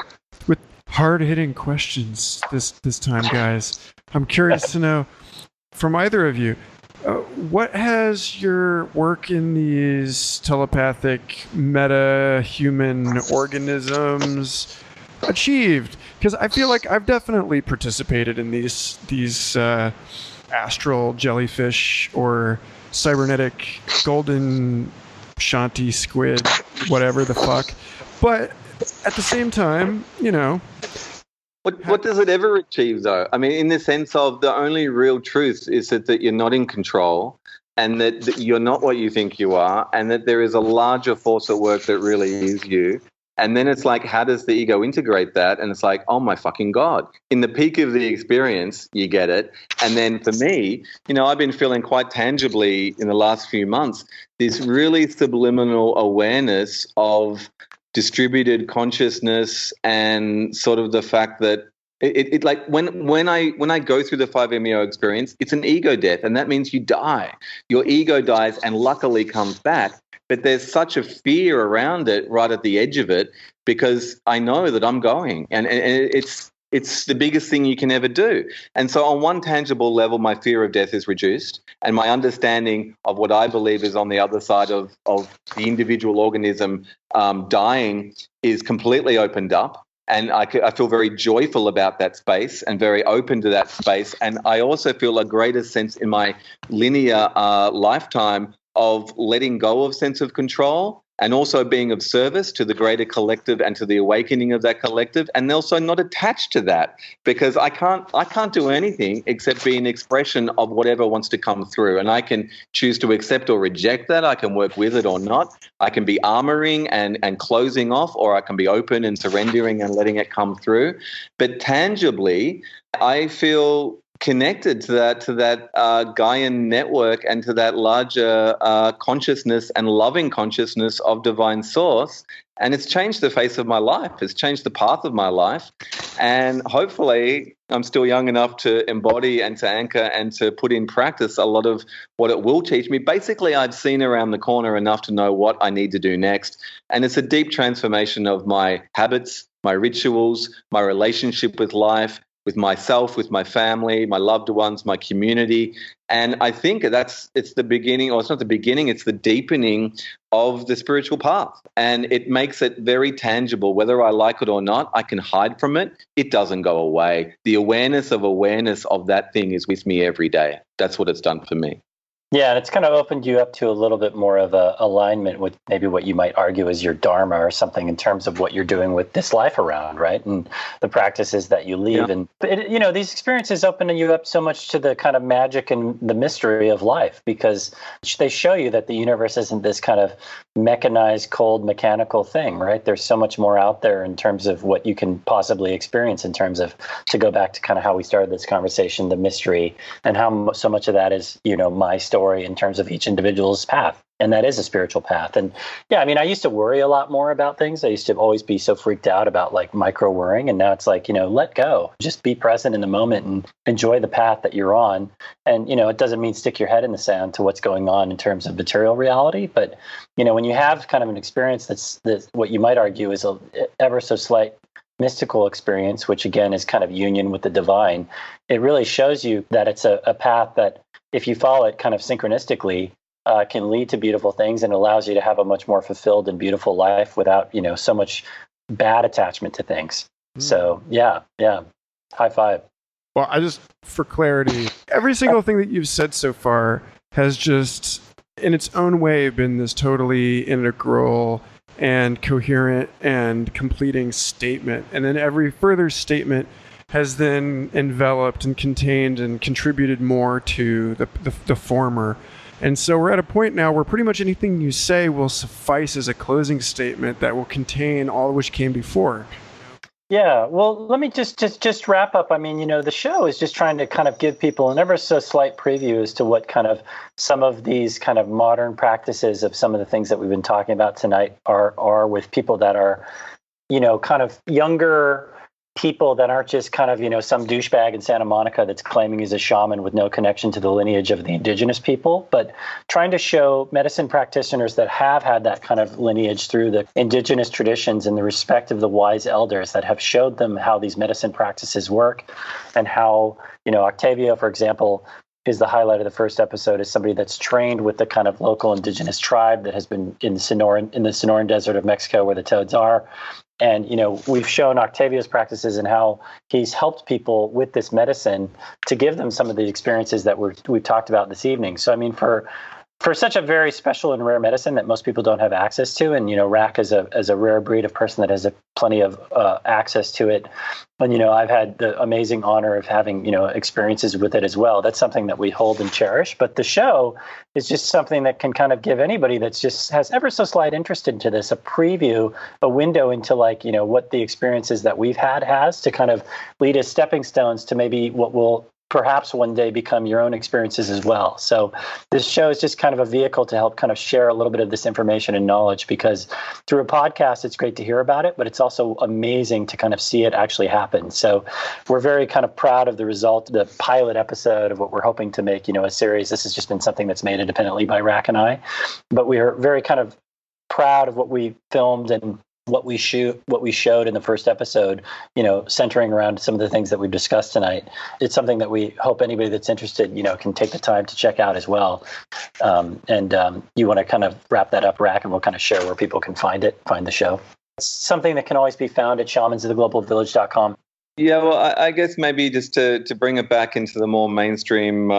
A: with hard-hitting questions this time, guys, I'm curious to know from either of you, what has your work in these telepathic meta-human organisms achieved? Because I feel like I've definitely participated in these astral jellyfish or cybernetic golden Shanti squid, whatever the fuck. But at the same time,
B: What does it ever achieve, though? I mean, in the sense of the only real truth is that you're not in control, and that you're not what you think you are, and that there is a larger force at work that really is you. And then it's like, how does the ego integrate that? And it's like, oh my fucking God. In the peak of the experience, you get it. And then for me, I've been feeling quite tangibly in the last few months, this really subliminal awareness of distributed consciousness, and sort of the fact that it like when I go through the 5-MeO experience, it's an ego death, and that means you die. Your ego dies and luckily comes back. But there's such a fear around it right at the edge of it, because I know that I'm going, and it's the biggest thing you can ever do. And so on one tangible level, my fear of death is reduced, and my understanding of what I believe is on the other side of the individual organism dying is completely opened up. And I feel very joyful about that space and very open to that space. And I also feel a greater sense in my linear lifetime of letting go of sense of control, and also being of service to the greater collective and to the awakening of that collective, and also not attached to that, because I can't do anything except be an expression of whatever wants to come through, and I can choose to accept or reject that. I can work with it or not. I can be armoring and closing off, or I can be open and surrendering and letting it come through. But tangibly, I feel connected to that Gaian network and to that larger consciousness and loving consciousness of divine source. And it's changed the face of my life. It's changed the path of my life. And hopefully I'm still young enough to embody and to anchor and to put in practice a lot of what it will teach me. Basically, I've seen around the corner enough to know what I need to do next. And it's a deep transformation of my habits, my rituals, my relationship with life, with myself, with my family, my loved ones, my community. And I think it's the beginning, or it's not the beginning, it's the deepening of the spiritual path. And it makes it very tangible. Whether I like it or not, I can hide from it. It doesn't go away. The awareness of that thing is with me every day. That's what it's done for me.
C: Yeah, and it's kind of opened you up to a little bit more of a alignment with maybe what you might argue is your dharma or something in terms of what you're doing with this life around, right? And the practices that you leave. Yeah. And these experiences open you up so much to the kind of magic and the mystery of life, because they show you that the universe isn't this kind of mechanized, cold, mechanical thing, right? There's so much more out there in terms of what you can possibly experience in terms of, to go back to kind of how we started this conversation, the mystery, and how so much of that is, my story story in terms of each individual's path. And that is a spiritual path. And yeah, I mean, I used to worry a lot more about things. I used to always be so freaked out about like micro worrying. And now it's like, let go, just be present in the moment and enjoy the path that you're on. And, it doesn't mean stick your head in the sand to what's going on in terms of material reality. But, when you have kind of an experience that's what you might argue is a ever so slight mystical experience, which again is kind of union with the divine, it really shows you that it's a path that if you follow it kind of synchronistically, can lead to beautiful things and allows you to have a much more fulfilled and beautiful life without, so much bad attachment to things. So yeah. High five.
A: Well, for clarity, every single thing that you've said so far has just, in its own way, been this totally integral and coherent and completing statement. And then every further statement has then enveloped and contained and contributed more to the former. And so we're at a point now where pretty much anything you say will suffice as a closing statement that will contain all of which came before.
C: Yeah, well, let me just wrap up. I mean, the show is just trying to kind of give people an ever so slight preview as to what kind of some of these kind of modern practices of some of the things that we've been talking about tonight are with people that are, kind of younger people that aren't just kind of, some douchebag in Santa Monica that's claiming he's a shaman with no connection to the lineage of the indigenous people, but trying to show medicine practitioners that have had that kind of lineage through the indigenous traditions and the respect of the wise elders that have showed them how these medicine practices work and how, Octavio, for example, is the highlight of the first episode, is somebody that's trained with the kind of local indigenous tribe that has been in the Sonoran Desert of Mexico where the toads are. And, we've shown Octavio's practices and how he's helped people with this medicine to give them some of the experiences that we've talked about this evening. So, I mean, for such a very special and rare medicine that most people don't have access to, and, Rak is a rare breed of person that has plenty of access to it. And, I've had the amazing honor of having, experiences with it as well. That's something that we hold and cherish. But the show is just something that can kind of give anybody that's just has ever so slight interest into this a preview, a window into like, what the experiences that we've had has to kind of lead as stepping stones to maybe what will perhaps one day become your own experiences as well. So this show is just kind of a vehicle to help kind of share a little bit of this information and knowledge, because through a podcast, it's great to hear about it, but it's also amazing to kind of see it actually happen. So we're very kind of proud of the result, the pilot episode of what we're hoping to make, a series. This has just been something that's made independently by Rak and I, but we are very kind of proud of what we filmed and what we showed in the first episode, centering around some of the things that we've discussed tonight. It's something that we hope anybody that's interested, can take the time to check out as well. You want to kind of wrap that up, Rak, and we'll kind of share where people can find the show. It's something that can always be found at shamansoftheglobalvillage.com.
B: Yeah, well, I guess maybe just to bring it back into the more mainstream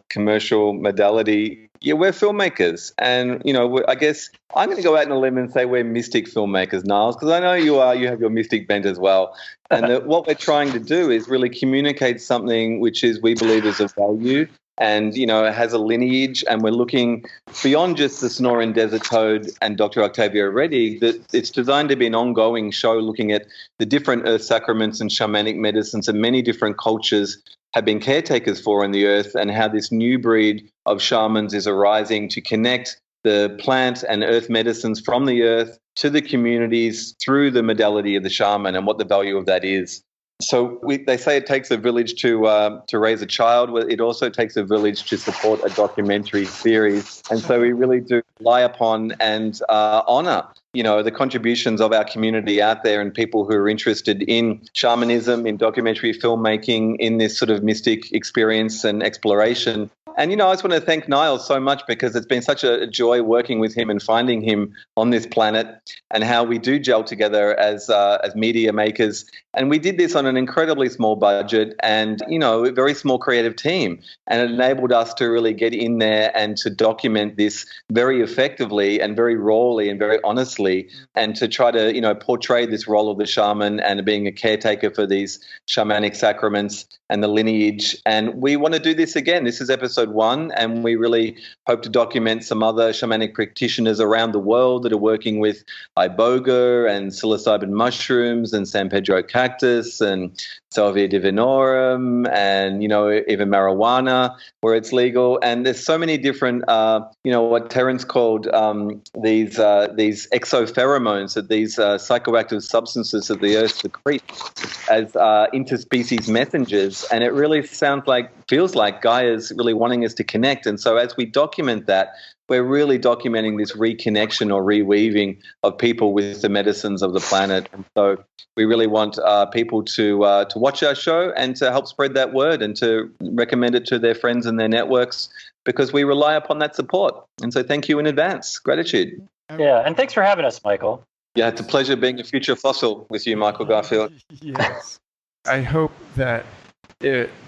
B: commercial modality, yeah, we're filmmakers. And, I guess I'm going to go out on a limb and say we're mystic filmmakers, Niles, because I know you have your mystic bent as well. And what we're trying to do is really communicate something which is, we believe, is of value. And, it has a lineage, and we're looking beyond just the Sonoran Desert Toad and Dr. Octavio Reddy, that it's designed to be an ongoing show looking at the different earth sacraments and shamanic medicines that many different cultures have been caretakers for in the earth, and how this new breed of shamans is arising to connect the plant and earth medicines from the earth to the communities through the modality of the shaman and what the value of that is. So they say it takes a village to raise a child. Well, it also takes a village to support a documentary series. And so we really do rely upon and honor, the contributions of our community out there and people who are interested in shamanism, in documentary filmmaking, in this sort of mystic experience and exploration. And, I just want to thank Niles so much, because it's been such a joy working with him and finding him on this planet, and how we do gel together as media makers. And we did this on an incredibly small budget and, a very small creative team. And it enabled us to really get in there and to document this very effectively and very rawly and very honestly, and to try to, portray this role of the shaman and being a caretaker for these shamanic sacraments and the lineage. And we want to do this again. This is episode 1, and we really hope to document some other shamanic practitioners around the world that are working with iboga and psilocybin mushrooms and San Pedro cactus and salvia divinorum, and even marijuana where it's legal. And there's so many different what Terence called these exopheromones, that these psychoactive substances that the earth secretes as interspecies messengers. And it really feels like Gaia is really wanting us to connect. And so as we document that, we're really documenting this reconnection or reweaving of people with the medicines of the planet. And so we really want people to watch our show and to help spread that word and to recommend it to their friends and their networks, because we rely upon that support. And so thank you in advance. Gratitude.
C: Yeah, and thanks for having us, Michael.
B: Yeah, it's a pleasure being a future fossil with you, Michael Garfield.
A: Yes. I hope that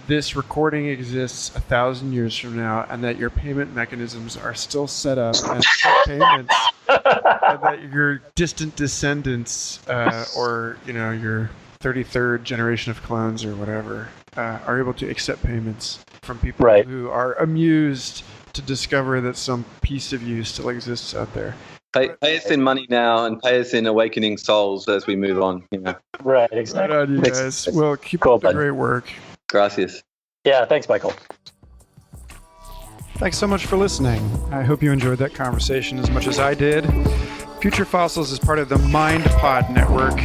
A: this recording exists 1,000 years from now, and that your payment mechanisms are still set up and payments, and that your distant descendants, or your 33rd generation of clones or whatever, are able to accept payments from people who are amused to discover that some piece of you still exists out there.
B: Pay us in money now and pay us in awakening souls as we move on.
C: Right, exactly.
A: Right on, you guys. Well, keep up the great work.
B: Gracias.
C: Yeah, thanks, Michael.
A: Thanks so much for listening. I hope you enjoyed that conversation as much as I did. Future Fossils is part of the MindPod Network,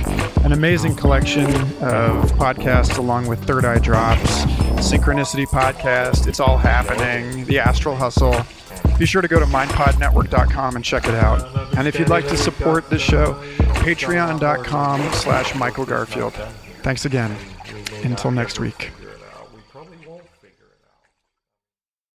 A: an amazing collection of podcasts along with Third Eye Drops, Synchronicity Podcast, It's All Happening, The Astral Hustle. Be sure to go to mindpodnetwork.com and check it out. And if you'd like to support this show, patreon.com/Michael Garfield. Thanks again. Until next week.